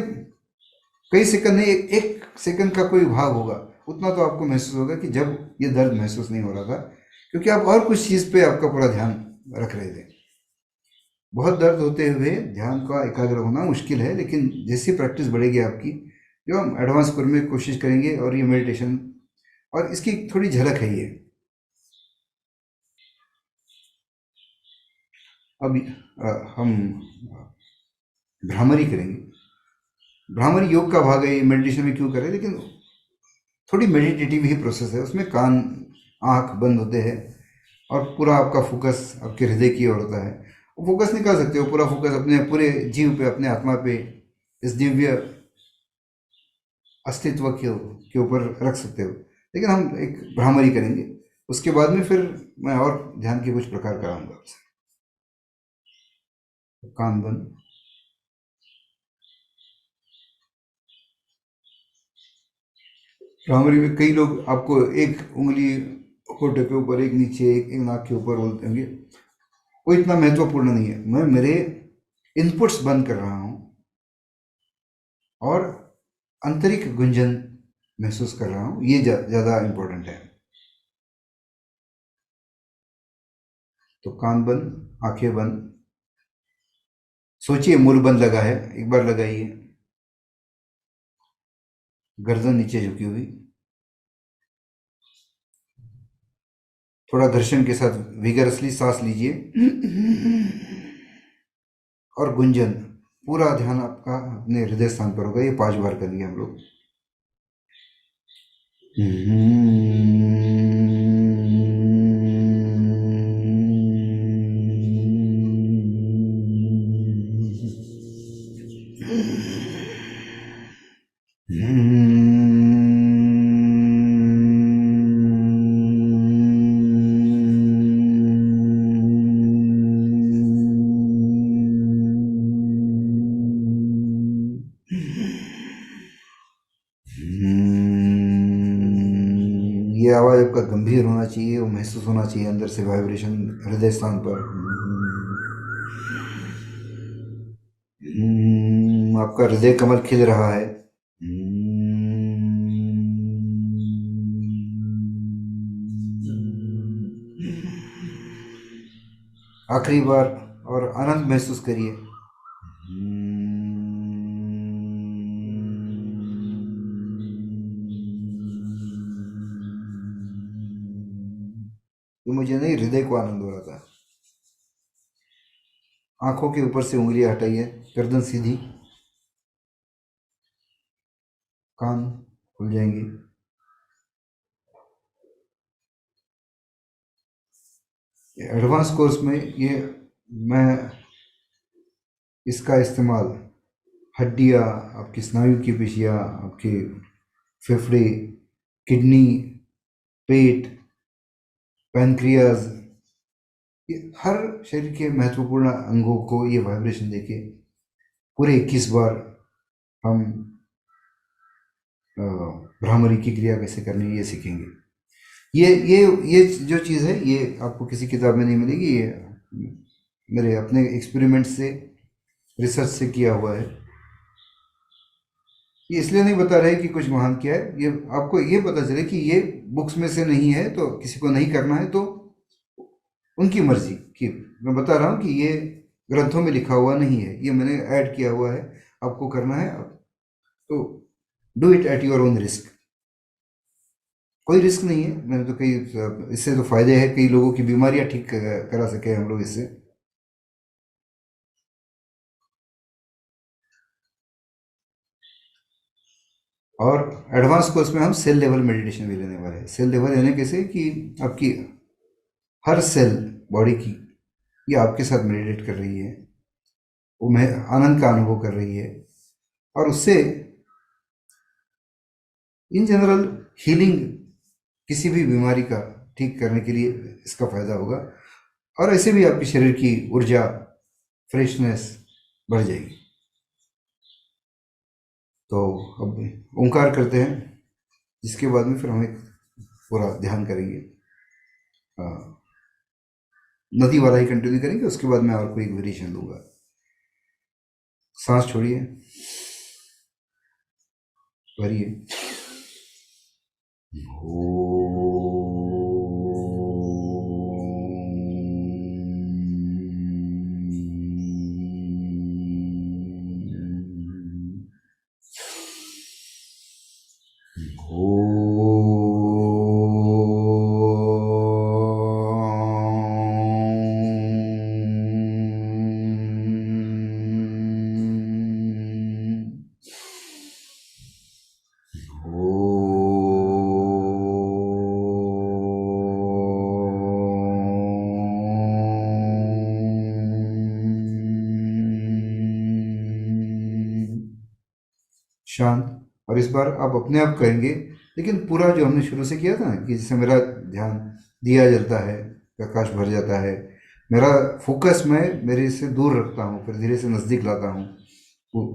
S1: कई सेकंड नहीं, एक सेकंड का कोई भाग होगा, उतना तो आपको महसूस होगा कि जब ये दर्द महसूस नहीं हो रहा था, क्योंकि आप और कुछ चीज़ पे आपका पूरा ध्यान रख रहे थे। बहुत दर्द होते हुए ध्यान का एकाग्र होना मुश्किल है, लेकिन जैसी प्रैक्टिस बढ़ेगी आपकी, जो हम एडवांस कोर्स में कोशिश करेंगे, और ये मेडिटेशन, और इसकी थोड़ी झलक है ये। अब हम भ्रामरी करेंगे। भ्रामरी योग का भाग है, ये मेडिटेशन में क्यों करें, लेकिन थोड़ी मेडिटेटिव ही प्रोसेस है, उसमें कान आँख बंद होते हैं, और पूरा आपका फोकस आपके हृदय की ओर होता है। वो फोकस निकाल सकते हो, पूरा फोकस अपने पूरे जीव पे, अपने आत्मा पे, इस दिव्य अस्तित्व के ऊपर रख सकते हो। लेकिन हम एक भ्रामरी करेंगे, उसके बाद में फिर मैं और ध्यान के कुछ प्रकार कराऊंगा आपसे। कान बंद। भ्रामरी में कई लोग आपको एक उंगली होठे के ऊपर, एक नीचे, एक नाक के ऊपर बोलते होंगे, वो इतना महत्वपूर्ण नहीं है। मैं मेरे इनपुट्स बंद कर रहा हूँ और आंतरिक गुंजन महसूस कर रहा हूँ, ये ज़्यादा इम्पोर्टेंट है। तो कान बंद, आंखें बंद, सोचिए मूल बंद लगा है, एक बार लगाइए। गर्दन नीचे झुकी हुई, थोड़ा घर्षण के साथ विगरसली सांस लीजिए, और गुंजन, पूरा ध्यान आपका अपने हृदय स्थान पर होगा। ये 5 बार करेंगे हम लोग। ये आवाज़ आपका गंभीर होना चाहिए, वो महसूस होना चाहिए अंदर से, वाइब्रेशन हृदय स्थान पर। आपका हृदय कमल खिल रहा है। आखिरी बार, और आनंद महसूस करिए। ये मुझे नहीं, हृदय को आनंद हो रहा था। आंखों के ऊपर से उंगलियां हटाइए, गर्दन सीधी, कान खुल जाएंगे। एडवांस कोर्स में ये मैं इसका इस्तेमाल हड्डियाँ, आपकी स्नायु की पेशियाँ, आपके फेफड़े, किडनी, पेट, पैनक्रियाज, ये हर शरीर के महत्वपूर्ण अंगों को ये वाइब्रेशन देके पूरे 21 बार हम भ्रामरी की क्रिया कैसे करनी है ये सीखेंगे। ये जो चीज़ है ये आपको किसी किताब में नहीं मिलेगी, ये मेरे अपने एक्सपेरिमेंट से, रिसर्च से किया हुआ है। ये इसलिए नहीं बता रहे कि कुछ महान किया है, ये आपको ये पता चले कि ये बुक्स में से नहीं है, तो किसी को नहीं करना है तो उनकी मर्जी की। मैं बता रहा हूँ कि ये ग्रंथों में लिखा हुआ नहीं है, ये मैंने ऐड किया हुआ है, आपको करना है तो do it at your own risk. कोई रिस्क नहीं है, मैंने तो कई इससे तो फायदे हैं, कई लोगों की बीमारियां ठीक करा सके हम लोग इससे। और एडवांस कोर्स में हम सेल लेवल मेडिटेशन भी लेने वाले हैं। सेल लेवल यानी कैसे कि आपकी हर सेल बॉडी की ये आपके साथ मेडिटेट कर रही है, वो मैं आनंद का अनुभव कर रही है, और उससे इन जनरल हीलिंग, किसी भी बीमारी का ठीक करने के लिए इसका फायदा होगा। और ऐसे भी आपके शरीर की ऊर्जा, फ्रेशनेस बढ़ जाएगी। तो अब ओंकार करते हैं, जिसके बाद में फिर हम एक पूरा ध्यान करेंगे। नदी वाला ही कंटिन्यू करेंगे, उसके बाद मैं और कोई वेरिएशन लूँगा। सांस छोड़िए, भरिए। शांत। और इस बार आप अपने आप करेंगे, लेकिन पूरा जो हमने शुरू से किया था ना, कि जैसे मेरा ध्यान दिया जलता है, प्रकाश भर जाता है, मेरा फोकस मैं मेरे से दूर रखता हूँ, फिर धीरे से नज़दीक लाता हूँ, वो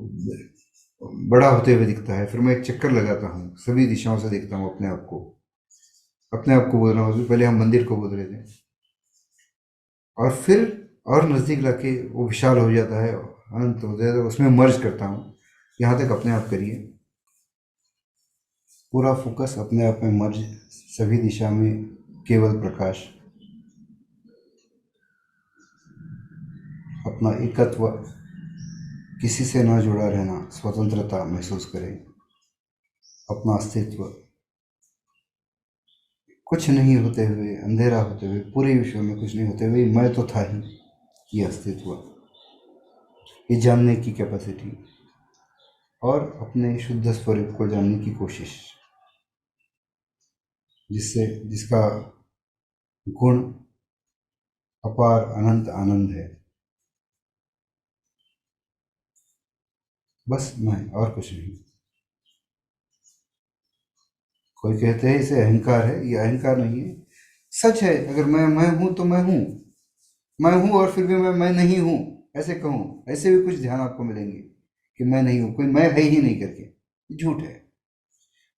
S1: बड़ा होते हुए दिखता है, फिर मैं एक चक्कर लगाता हूँ, सभी दिशाओं से देखता हूँ अपने आप को। अपने आप को बोल रहा हूँ, पहले हम मंदिर को बोल रहे थे, और फिर और नज़दीक लाके वो विशाल हो जाता है, अनंत हो जाता है, उसमें मर्ज करता हूँ। यहाँ तक अपने आप करिए, पूरा फोकस अपने आप में मर्ज, सभी दिशा में केवल प्रकाश, अपना एकत्व, किसी से ना जुड़ा रहना, स्वतंत्रता महसूस करें, अपना अस्तित्व, कुछ नहीं होते हुए, अंधेरा होते हुए, पूरे विश्व में कुछ नहीं होते हुए मैं तो था ही, ये अस्तित्व, ये जानने की कैपेसिटी, और अपने शुद्ध स्वरूप को जानने की कोशिश, जिसका गुण अपार अनंत आनंद है। बस मैं, और कुछ नहीं। कोई कहते हैं इसे अहंकार है, ये अहंकार नहीं है, सच है। अगर मैं हूं तो मैं हूं और फिर भी मैं नहीं हूं ऐसे कहूं, ऐसे भी कुछ ध्यान आपको मिलेंगे कि मैं नहीं हूं, कोई मैं है ही नहीं करके, झूठ है।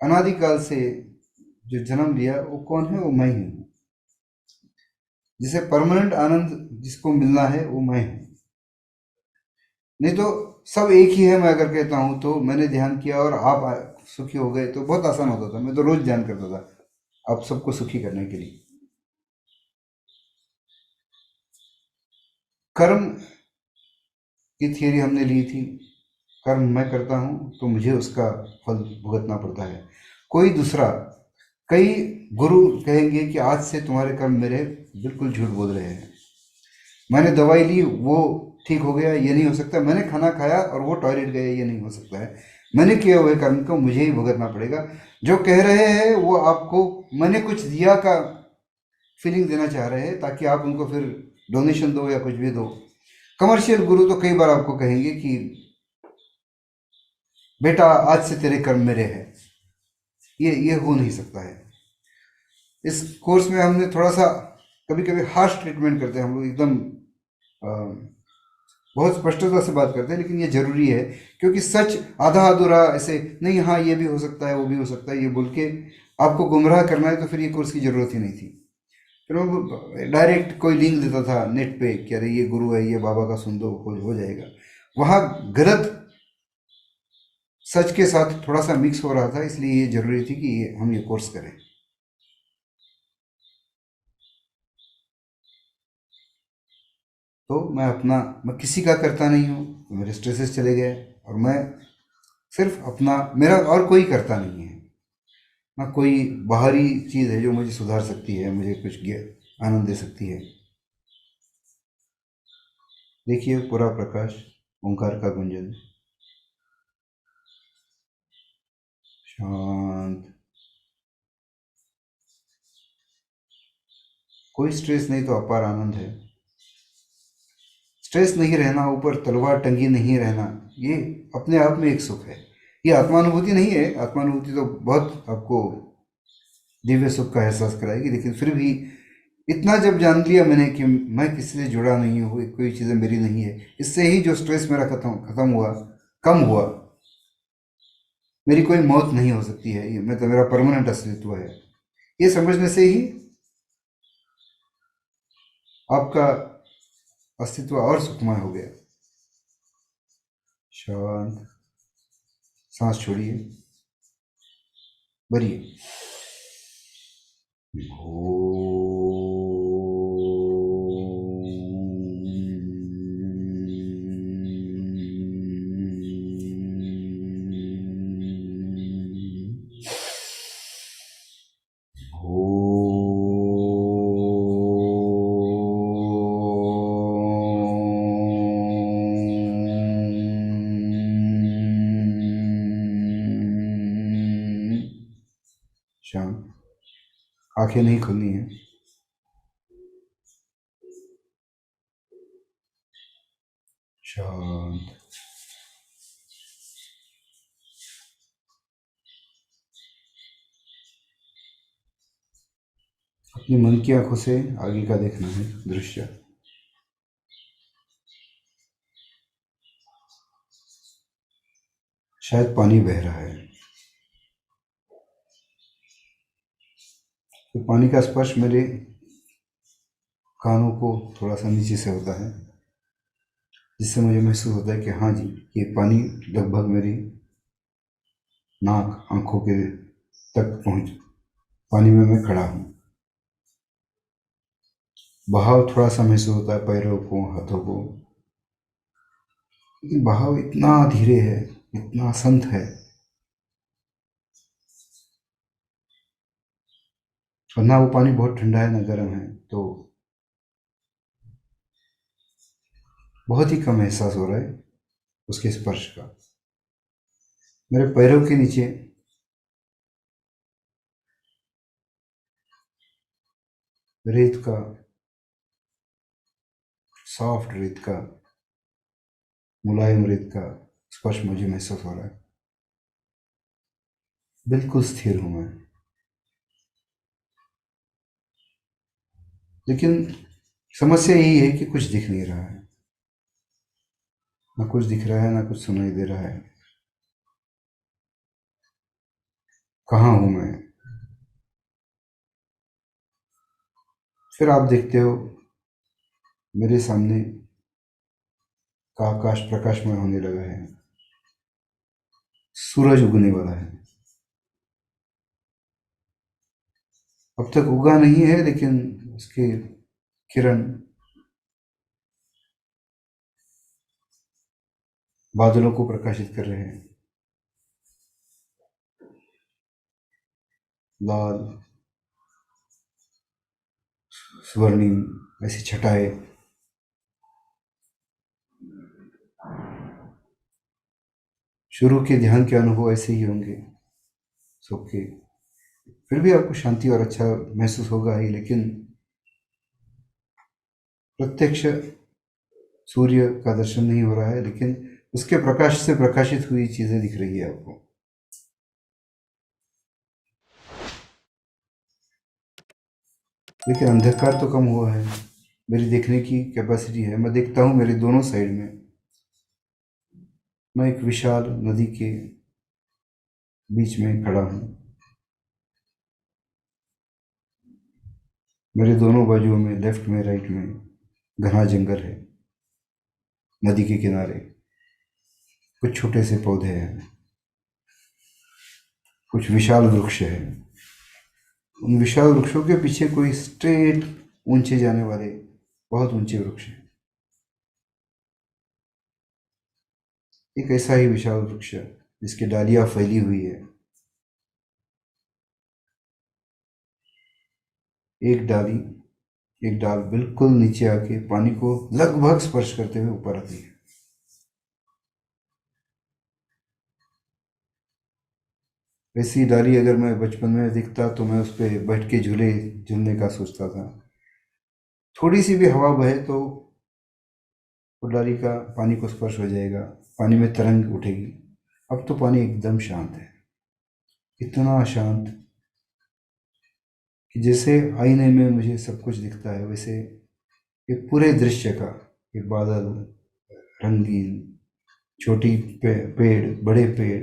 S1: अनादिकाल से जो जन्म लिया वो कौन है? वो मैं ही हूं। जिसे परमानेंट आनंद जिसको मिलना है वो मैं हूं। नहीं तो सब एक ही है। मैं अगर कहता हूं तो मैंने ध्यान किया और आप सुखी हो गए तो बहुत आसान होता था, मैं तो रोज ध्यान करता था आप सबको सुखी करने के लिए। कर्म की थियरी हमने ली थी, कर्म मैं करता हूँ तो मुझे उसका फल भुगतना पड़ता है। कोई दूसरा, कई गुरु कहेंगे कि आज से तुम्हारे कर्म मेरे बिल्कुल झूठ बोल रहे हैं। मैंने दवाई ली वो ठीक हो गया, ये नहीं हो सकता। मैंने खाना खाया और वो टॉयलेट गए, ये नहीं हो सकता है। मैंने किए हुए कर्म को मुझे ही भुगतना पड़ेगा। जो कह रहे हैं वो आपको मैंने कुछ दिया का फीलिंग देना चाह रहे हैं, ताकि आप उनको फिर डोनेशन दो या कुछ भी दो। कमर्शियल गुरु तो कई बार आपको कहेंगे कि बेटा आज से तेरे कर्म मेरे हैं। ये हो नहीं सकता है। इस कोर्स में हमने थोड़ा सा कभी कभी हार्श ट्रीटमेंट करते हैं हम लोग, एकदम बहुत स्पष्टता से बात करते हैं, लेकिन ये जरूरी है, क्योंकि सच आधा अधूरा ऐसे नहीं, हाँ ये भी हो सकता है वो भी हो सकता है ये बोल के आपको गुमराह करना है, तो फिर ये कोर्स की ज़रूरत ही नहीं थी। फिर वो डायरेक्ट कोई लिंक देता था नेट पे कि अरे ये गुरु है, ये बाबा का सुन दो, हो जाएगा। वहाँ गलत सच के साथ थोड़ा सा मिक्स हो रहा था, इसलिए ये जरूरी थी कि हम ये कोर्स करें। तो मैं किसी का करता नहीं हूँ, तो मेरे स्ट्रेसेस चले गए, और मैं सिर्फ अपना, मेरा और कोई करता नहीं है ना। कोई बाहरी चीज़ है जो मुझे सुधार सकती है, मुझे कुछ आनंद दे सकती है। देखिए पूरा प्रकाश, ओंकार का गुंजन, शांत, कोई स्ट्रेस नहीं तो अपार आनंद है। स्ट्रेस नहीं रहना, ऊपर तलवार टंगी नहीं रहना, ये अपने आप में एक सुख है। ये आत्मानुभूति नहीं है, आत्मानुभूति तो बहुत आपको दिव्य सुख का एहसास कराएगी, लेकिन फिर भी इतना जब जान लिया मैंने कि मैं किसी से जुड़ा नहीं हूँ, कोई चीज़ें मेरी नहीं है, इससे ही जो स्ट्रेस मेरा खत्म हुआ, कम हुआ। मेरी कोई मौत नहीं हो सकती है, ये मैं तो, मेरा परमानेंट अस्तित्व है, ये समझने से ही आपका अस्तित्व और सुखमय हो गया। शांत, सांस छोड़िए, भरिए। शांत, आंखें नहीं खुलनी है। शांत, अपने मन की आंखों से आगे का देखना है दृश्य। शायद पानी बह रहा है, तो पानी का स्पर्श मेरे कानों को थोड़ा सा नीचे से होता है, जिससे मुझे महसूस होता है कि हाँ जी, ये पानी लगभग मेरी नाक आंखों के तक पहुँच, पानी में मैं खड़ा हूँ। बहाव थोड़ा सा महसूस होता है पैरों को, हाथों को, लेकिन बहाव इतना धीरे है, इतना संत है, और ना वो पानी बहुत ठंडा है ना गर्म है, तो बहुत ही कम एहसास हो रहा है उसके स्पर्श का। मेरे पैरों के नीचे रेत का, सॉफ्ट रेत का, मुलायम रेत का स्पर्श मुझे महसूस हो रहा है। बिल्कुल स्थिर हूं मैं, लेकिन समस्या यही है कि कुछ दिख नहीं रहा है, ना कुछ दिख रहा है ना कुछ सुनाई दे रहा है। कहाँ हूं मैं? फिर आप देखते हो मेरे सामने का आकाश प्रकाशमय होने लगा है, सूरज उगने वाला है। अब तक उगा नहीं है, लेकिन उसके किरण बादलों को प्रकाशित कर रहे हैं। लाल, स्वर्णिम, ऐसी छटाएं। शुरू के ध्यान के अनुभव ऐसे ही होंगे सबके, फिर भी आपको शांति और अच्छा महसूस होगा ही, लेकिन प्रत्यक्ष सूर्य का दर्शन नहीं हो रहा है, लेकिन उसके प्रकाश से प्रकाशित हुई चीजें दिख रही है आपको। लेकिन अंधकार तो कम हुआ है, मेरी देखने की कैपेसिटी है, मैं देखता हूँ मेरे दोनों साइड में। मैं एक विशाल नदी के बीच में खड़ा हूँ। मेरे दोनों बाजुओं में, लेफ्ट में राइट में, घना जंगल है। नदी के किनारे कुछ छोटे से पौधे हैं, कुछ विशाल वृक्ष हैं। उन विशाल वृक्षों के पीछे कोई स्ट्रेट ऊंचे जाने वाले बहुत ऊंचे वृक्ष हैं। एक ऐसा ही विशाल वृक्ष है जिसकी डालियां फैली हुई है। एक डाली, एक डाल बिल्कुल नीचे आके पानी को लगभग स्पर्श करते हुए ऊपर आती है। वैसी डाली अगर मैं बचपन में दिखता तो मैं उस पर बैठ के झूले झूलने का सोचता था। थोड़ी सी भी हवा बहे तो वो डाली का पानी को स्पर्श हो जाएगा, पानी में तरंग उठेगी। अब तो पानी एकदम शांत है, इतना शांत कि जैसे आईने में मुझे सब कुछ दिखता है, वैसे एक पूरे दृश्य का, ये बादल, रंगीन, छोटी पेड़, बड़े पेड़,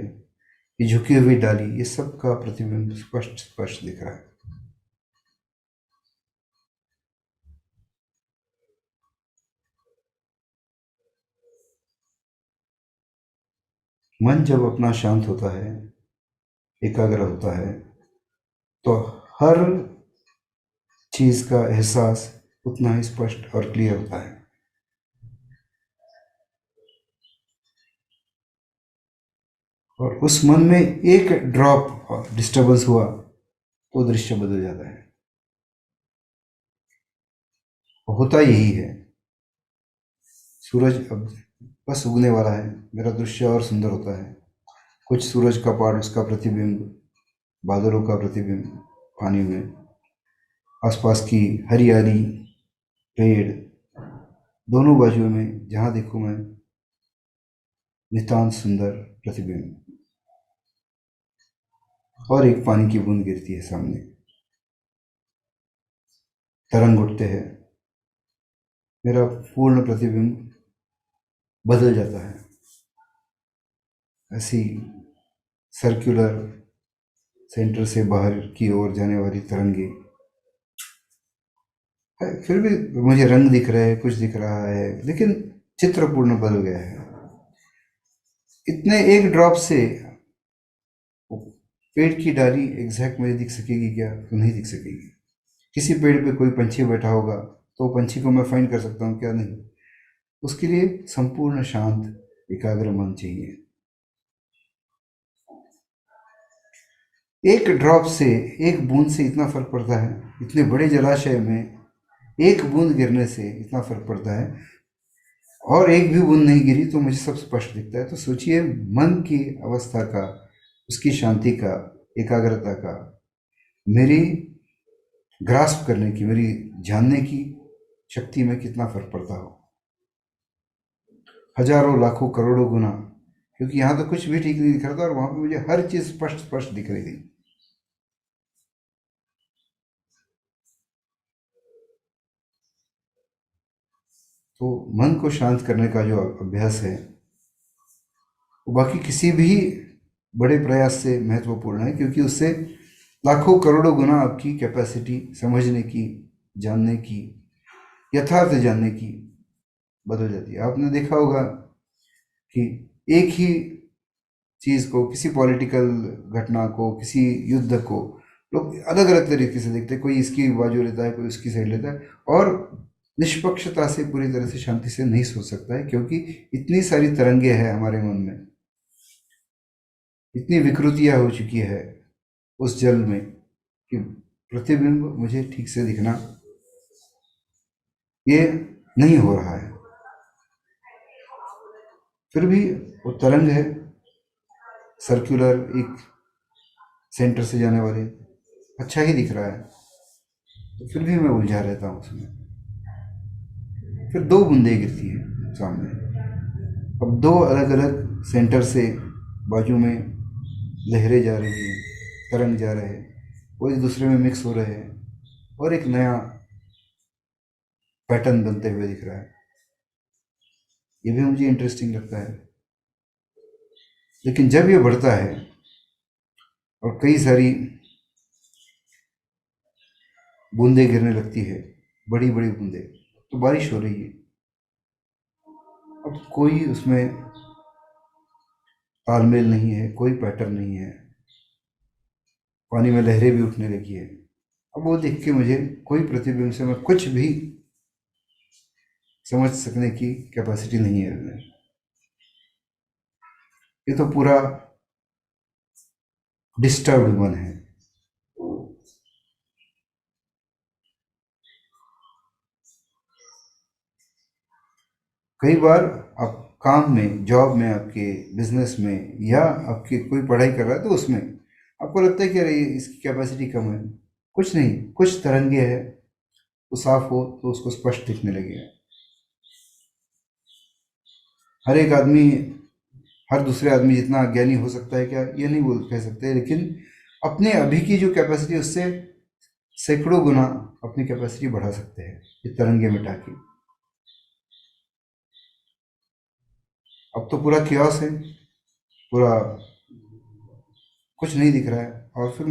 S1: ये झुकी हुई डाली, ये सब का प्रतिबिंब स्पष्ट स्पष्ट दिख रहा है। मन जब अपना शांत होता है, एकाग्र होता है, तो हर चीज का एहसास उतना ही स्पष्ट और क्लियर होता है। और उस मन में एक ड्रॉप डिस्टरबेंस हुआ तो दृश्य बदल जाता है। होता यही है। सूरज अब बस उगने वाला है, मेरा दृश्य और सुंदर होता है। कुछ सूरज का पार्ट, उसका प्रतिबिंब, बादलों का प्रतिबिंब पानी में, आसपास की हरियाली, पेड़, दोनों बाजुओं में जहाँ देखूं मैं, नितांत सुंदर प्रतिबिंब। और एक पानी की बूंद गिरती है सामने, तरंग उठते हैं, मेरा पूर्ण प्रतिबिंब बदल जाता है। ऐसी सर्कुलर सेंटर से बाहर की ओर जाने वाली तरंगे, फिर भी मुझे रंग दिख रहे हैं, कुछ दिख रहा है, लेकिन चित्र पूर्ण बदल गया है। इतने एक ड्रॉप से पेड़ की डाली एग्जैक्ट मुझे दिख सकेगी क्या? तो नहीं दिख सकेगी। किसी पेड़ पे कोई पंछी बैठा होगा तो पंछी को मैं फाइंड कर सकता हूँ क्या? नहीं। उसके लिए संपूर्ण शांत एकाग्र मन चाहिए। एक ड्रॉप से, एक बूंद से इतना फर्क पड़ता है। इतने बड़े जलाशय में एक बूंद गिरने से इतना फर्क पड़ता है, और एक भी बूंद नहीं गिरी तो मुझे सब स्पष्ट दिखता है। तो सोचिए मन की अवस्था का, उसकी शांति का, एकाग्रता का, मेरी ग्रास्प करने की, मेरी जानने की शक्ति में कितना फर्क पड़ता हो। हजारों लाखों करोड़ों गुना। क्योंकि यहाँ तो कुछ भी ठीक नहीं दिख रहा था और वहां पे मुझे हर चीज स्पष्ट स्पष्ट दिख रही थी। तो मन को शांत करने का जो अभ्यास है, वो बाकी किसी भी बड़े प्रयास से महत्वपूर्ण है, क्योंकि उससे लाखों करोड़ों गुना आपकी कैपेसिटी समझने की, जानने की, यथार्थ जानने की बदल जाती है। आपने देखा होगा कि एक ही चीज को, किसी पॉलिटिकल घटना को, किसी युद्ध को लोग अलग अलग तरीके से देखते हैं। कोई इसकी बाजू लेता है, कोई उसकी साइड लेता है, और निष्पक्षता से, पूरी तरह से शांति से नहीं सोच सकता है, क्योंकि इतनी सारी तरंगे हैं हमारे मन में, इतनी विकृतियां हो चुकी है उस जल में कि प्रतिबिंब मुझे ठीक से दिखना ये नहीं हो रहा है। फिर भी वो तरंग है, सर्कुलर, एक सेंटर से जाने वाले, अच्छा ही दिख रहा है। तो फिर भी मैं उलझा रहता हूँ उसमें। फिर दो बूंदें गिरती हैं सामने। अब दो अलग अलग सेंटर से बाजू में लहरें जा रही हैं, तरंग जा रहे हैं, वो एक दूसरे में मिक्स हो रहे हैं और एक नया पैटर्न बनते हुए दिख रहा है। ये भी मुझे इंटरेस्टिंग लगता है। लेकिन जब ये बढ़ता है और कई सारी बूंदें गिरने लगती है, बड़ी बड़ी बूंदें, तो बारिश हो रही है। अब कोई उसमें तालमेल नहीं है, कोई पैटर्न नहीं है, पानी में लहरें भी उठने लगी है। अब वो देख के मुझे कोई प्रतिबिंब से मैं कुछ भी समझ सकने की कैपेसिटी नहीं है उसमें। ये तो पूरा डिस्टर्ब्ड मन है। कई बार आप काम में, जॉब में, आपके बिजनेस में, या आपकी कोई पढ़ाई कर रहा है तो उसमें आपको लगता है कि अरे इसकी कैपेसिटी कम है। कुछ नहीं, कुछ तरंगे है, वो साफ हो तो उसको स्पष्ट दिखने लगे। हर एक आदमी, हर दूसरे आदमी जितना ज्ञानी हो सकता है क्या, ये नहीं बोल कह सकते, लेकिन अपने अभी की जो कैपेसिटी उससे सैकड़ों गुना अपनी कैपेसिटी बढ़ा सकते हैं ये तरंगे मिटा के। अब तो पूरा क्योस है, पूरा कुछ नहीं दिख रहा है, और फिर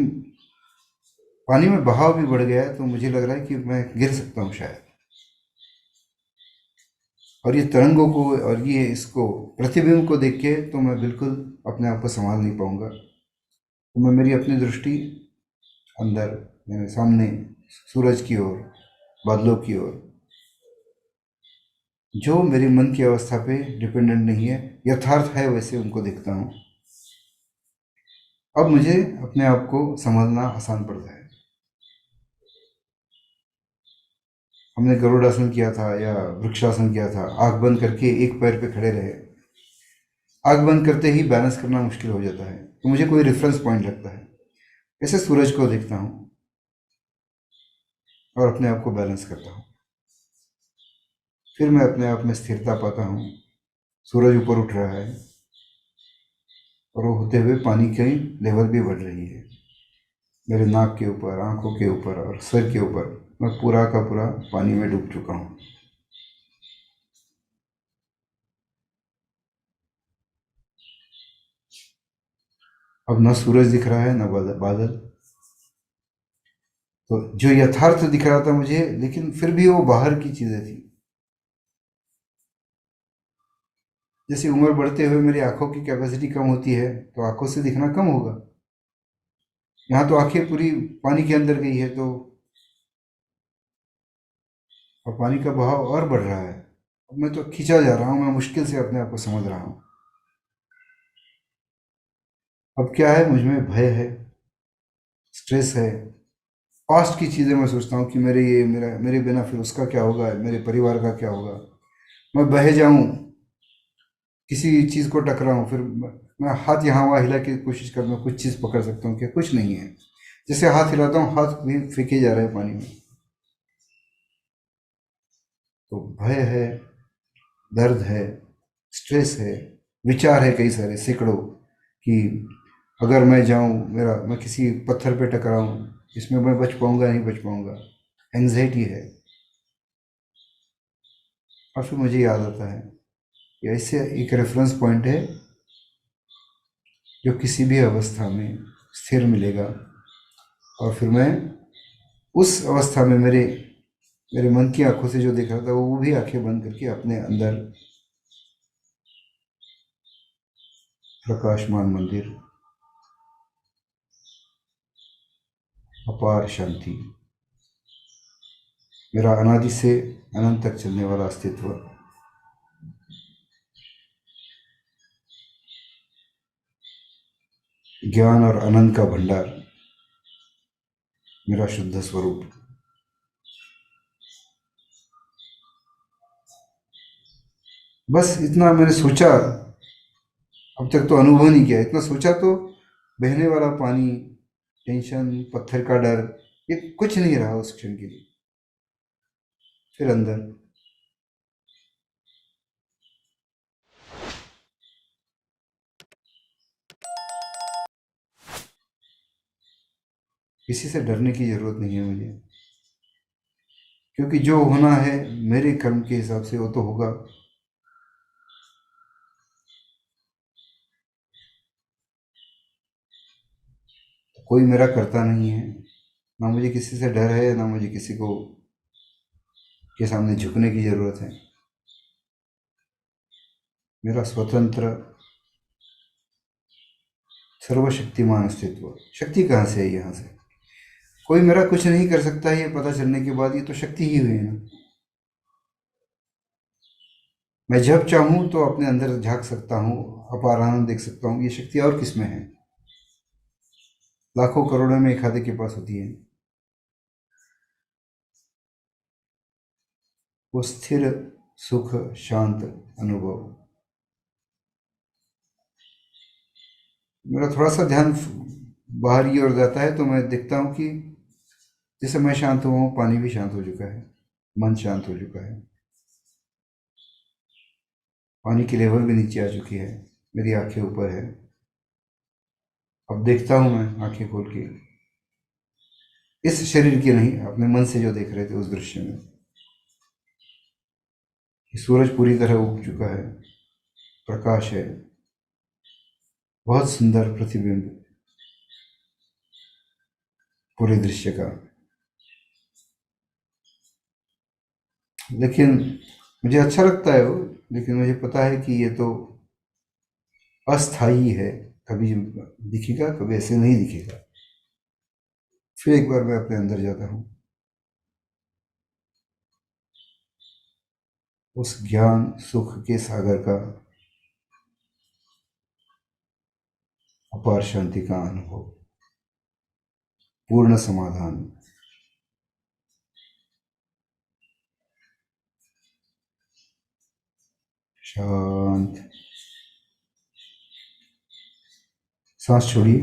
S1: पानी में बहाव भी बढ़ गया है, तो मुझे लग रहा है कि मैं गिर सकता हूँ शायद। और ये तरंगों को और ये इसको प्रतिबिंब को देख के तो मैं बिल्कुल अपने आप को संभाल नहीं पाऊंगा। तो मैं, मेरी अपनी दृष्टि अंदर, मेरे सामने सूरज की ओर, बादलों की ओर, जो मेरे मन की अवस्था पे डिपेंडेंट नहीं है, यथार्थ है वैसे उनको देखता हूँ। अब मुझे अपने आप को संभालना आसान पड़ता है। हमने गरुड़ासन किया था या वृक्षासन किया था, आंख बंद करके एक पैर पे खड़े रहे। आंख बंद करते ही बैलेंस करना मुश्किल हो जाता है, तो मुझे कोई रेफरेंस पॉइंट लगता है। ऐसे सूरज को देखता हूँ और अपने आप को बैलेंस करता हूँ। फिर मैं अपने आप में स्थिरता पाता हूँ। सूरज ऊपर उठ रहा है और वो होते हुए पानी की लेवल भी बढ़ रही है। मेरे नाक के ऊपर, आंखों के ऊपर और सर के ऊपर मैं पूरा का पूरा पानी में डूब चुका हूँ। अब न सूरज दिख रहा है, न बादल। तो जो यथार्थ दिख रहा था मुझे, लेकिन फिर भी वो बाहर की चीजें थी। जैसे उम्र बढ़ते हुए मेरी आंखों की कैपेसिटी कम होती है, तो आंखों से दिखना कम होगा। यहाँ तो आंखें पूरी पानी के अंदर गई है, तो और पानी का बहाव और बढ़ रहा है। अब मैं तो खींचा जा रहा हूँ, मैं मुश्किल से अपने आप को समझ रहा हूँ। अब क्या है, मुझ में भय है, स्ट्रेस है। पास्ट की चीज़ें मैं सोचता हूँ कि मेरे बिना फिर उसका क्या होगा, मेरे परिवार का क्या होगा। मैं बह जाऊँ, किसी चीज़ को टकराऊँ, फिर मैं हाथ यहाँ वहाँ हिला के कोशिश कर, मैं कुछ चीज़ पकड़ सकता हूँ क्या, कुछ नहीं है। जैसे हाथ हिलाता हूँ, हाथ भी फेंके जा रहे हैं पानी में। तो भय है, दर्द है, स्ट्रेस है, विचार है कई सारे, सैकड़ों, कि अगर मैं जाऊं, मैं किसी पत्थर पे टकराऊं, इसमें मैं बच पाऊंगा नहीं बच पाऊंगा। एंग्जाइटी है। और फिर मुझे याद आता है कि ऐसे एक रेफरेंस पॉइंट है जो किसी भी अवस्था में स्थिर मिलेगा, और फिर मैं उस अवस्था में मेरे मेरे मन की आंखों से जो देख रहा था, वो भी आंखें बंद करके अपने अंदर प्रकाशमान मंदिर, अपार शांति, मेरा अनादि से अनंत तक चलने वाला अस्तित्व, ज्ञान और आनंद का भंडार, मेरा शुद्ध स्वरूप। बस इतना मैंने सोचा, अब तक तो अनुभव नहीं किया, इतना सोचा तो बहने वाला पानी, टेंशन, पत्थर का डर, ये कुछ नहीं रहा उस क्षण के लिए। फिर अंदर किसी से डरने की ज़रूरत नहीं है मुझे, क्योंकि जो होना है मेरे कर्म के हिसाब से वो तो होगा। कोई मेरा करता नहीं है, ना मुझे किसी से डर है, ना मुझे किसी को के सामने झुकने की ज़रूरत है। मेरा स्वतंत्र सर्वशक्तिमान अस्तित्व। शक्ति कहाँ से है? यहाँ से कोई मेरा कुछ नहीं कर सकता है, ये पता चलने के बाद ये तो शक्ति ही हुई ना। मैं जब चाहूँ तो अपने अंदर झांक सकता हूँ, अपार आनंद देख सकता हूँ। ये शक्ति और किस में है? लाखों करोड़ों में एक आधे के पास होती है। वो स्थिर सुख शांत अनुभव। मेरा थोड़ा सा ध्यान बाहर की ओर जाता है तो मैं देखता हूँ कि जैसे मैं शांत हुआ हूँ, पानी भी शांत हो चुका है, मन शांत हो चुका है, पानी की लेवल भी नीचे आ चुकी है, मेरी आंखें ऊपर है। अब देखता हूँ मैं आंखें खोल के, इस शरीर की नहीं, अपने मन से जो देख रहे थे उस दृश्य में, कि सूरज पूरी तरह उग चुका है, प्रकाश है, बहुत सुंदर प्रतिबिंब पूरे दृश्य का। लेकिन मुझे अच्छा लगता है वो, लेकिन मुझे पता है कि ये तो अस्थाई है, कभी दिखेगा, कभी ऐसे नहीं दिखेगा। फिर एक बार मैं अपने अंदर जाता हूँ, उस ज्ञान सुख के सागर का अपार शांति का अनुभव, पूर्ण समाधान, शांत। सांस छोड़िए।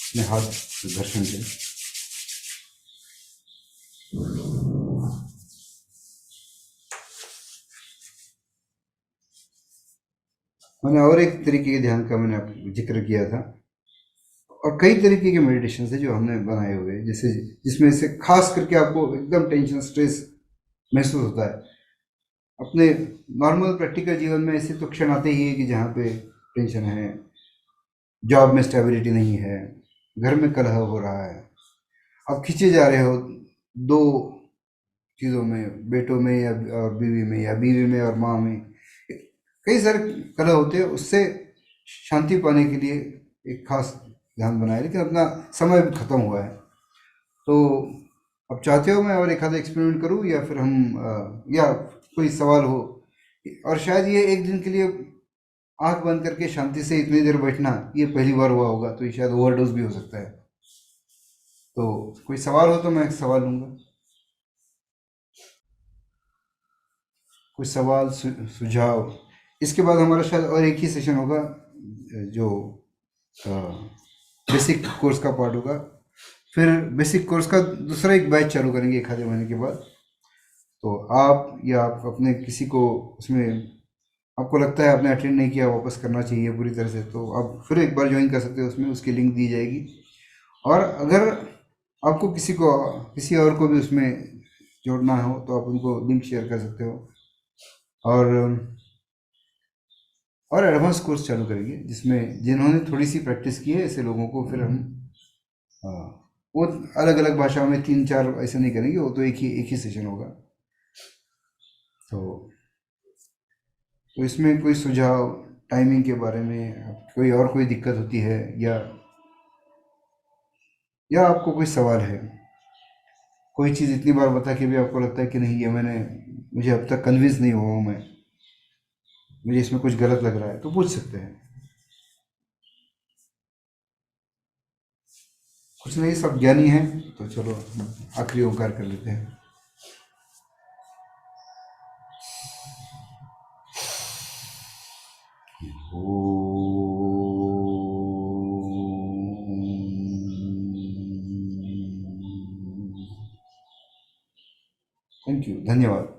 S1: अपने हाथ घर्षण के मैंने और एक तरीके के ध्यान का मैंने आपको जिक्र किया था, और कई तरीके के मेडिटेशन है जो हमने बनाए हुए हैं, जैसे जिसमें से खास करके आपको एकदम टेंशन स्ट्रेस महसूस होता है। अपने नॉर्मल प्रैक्टिकल जीवन में ऐसे तो क्षण आते ही है कि जहाँ पे टेंशन है, जॉब में स्टेबिलिटी नहीं है, घर में कलह हो रहा है, आप खींचे जा रहे हो दो चीज़ों में, बेटों में या और बीवी में, या बीवी में और माँ में, कई सारे कलह होते हैं। उससे शांति पाने के लिए एक खास ध्यान बनाया, लेकिन अपना समय भी खत्म हुआ है। तो अब चाहते हो मैं और एक आधा एक्सपेरिमेंट करूँ, या फिर हम या कोई सवाल हो? और शायद ये एक दिन के लिए आंख बंद करके शांति से इतनी देर बैठना ये पहली बार हुआ होगा, तो ये शायद ओवरडोज भी हो सकता है। तो कोई सवाल हो तो मैं एक सवाल लूँगा। कोई सवाल सुझाव? इसके बाद हमारा शायद और एक ही सेशन होगा जो बेसिक कोर्स का पार्ट होगा। फिर बेसिक कोर्स का दूसरा एक बैच चालू करेंगे एक आधे महीने के बाद। तो आप या आप अपने किसी को उसमें आपको लगता है आपने अटेंड नहीं किया, वापस करना चाहिए पूरी तरह से, तो आप फिर एक बार ज्वाइन कर सकते हो, उसमें उसकी लिंक दी जाएगी। और अगर आपको किसी और को भी उसमें जोड़ना हो तो आप उनको लिंक शेयर कर सकते हो। और एडवांस कोर्स चालू करेंगे जिसमें जिन्होंने थोड़ी सी प्रैक्टिस की है ऐसे लोगों को फिर हम वो अलग अलग भाषाओं में 3-4 ऐसे नहीं करेंगे, वो तो एक ही सेशन होगा। तो इसमें कोई सुझाव टाइमिंग के बारे में, कोई और कोई दिक्कत होती है, या आपको कोई सवाल है, कोई चीज़ इतनी बार बता के भी आपको लगता है कि नहीं ये मुझे अब तक कन्विंस नहीं हुआ हूँ मैं, मुझे इसमें कुछ गलत लग रहा है, तो पूछ सकते हैं। कुछ नहीं, सब ज्ञानी हैं, तो चलो आखिरी ओंकार कर लेते हैं। ओ धन्यवाद।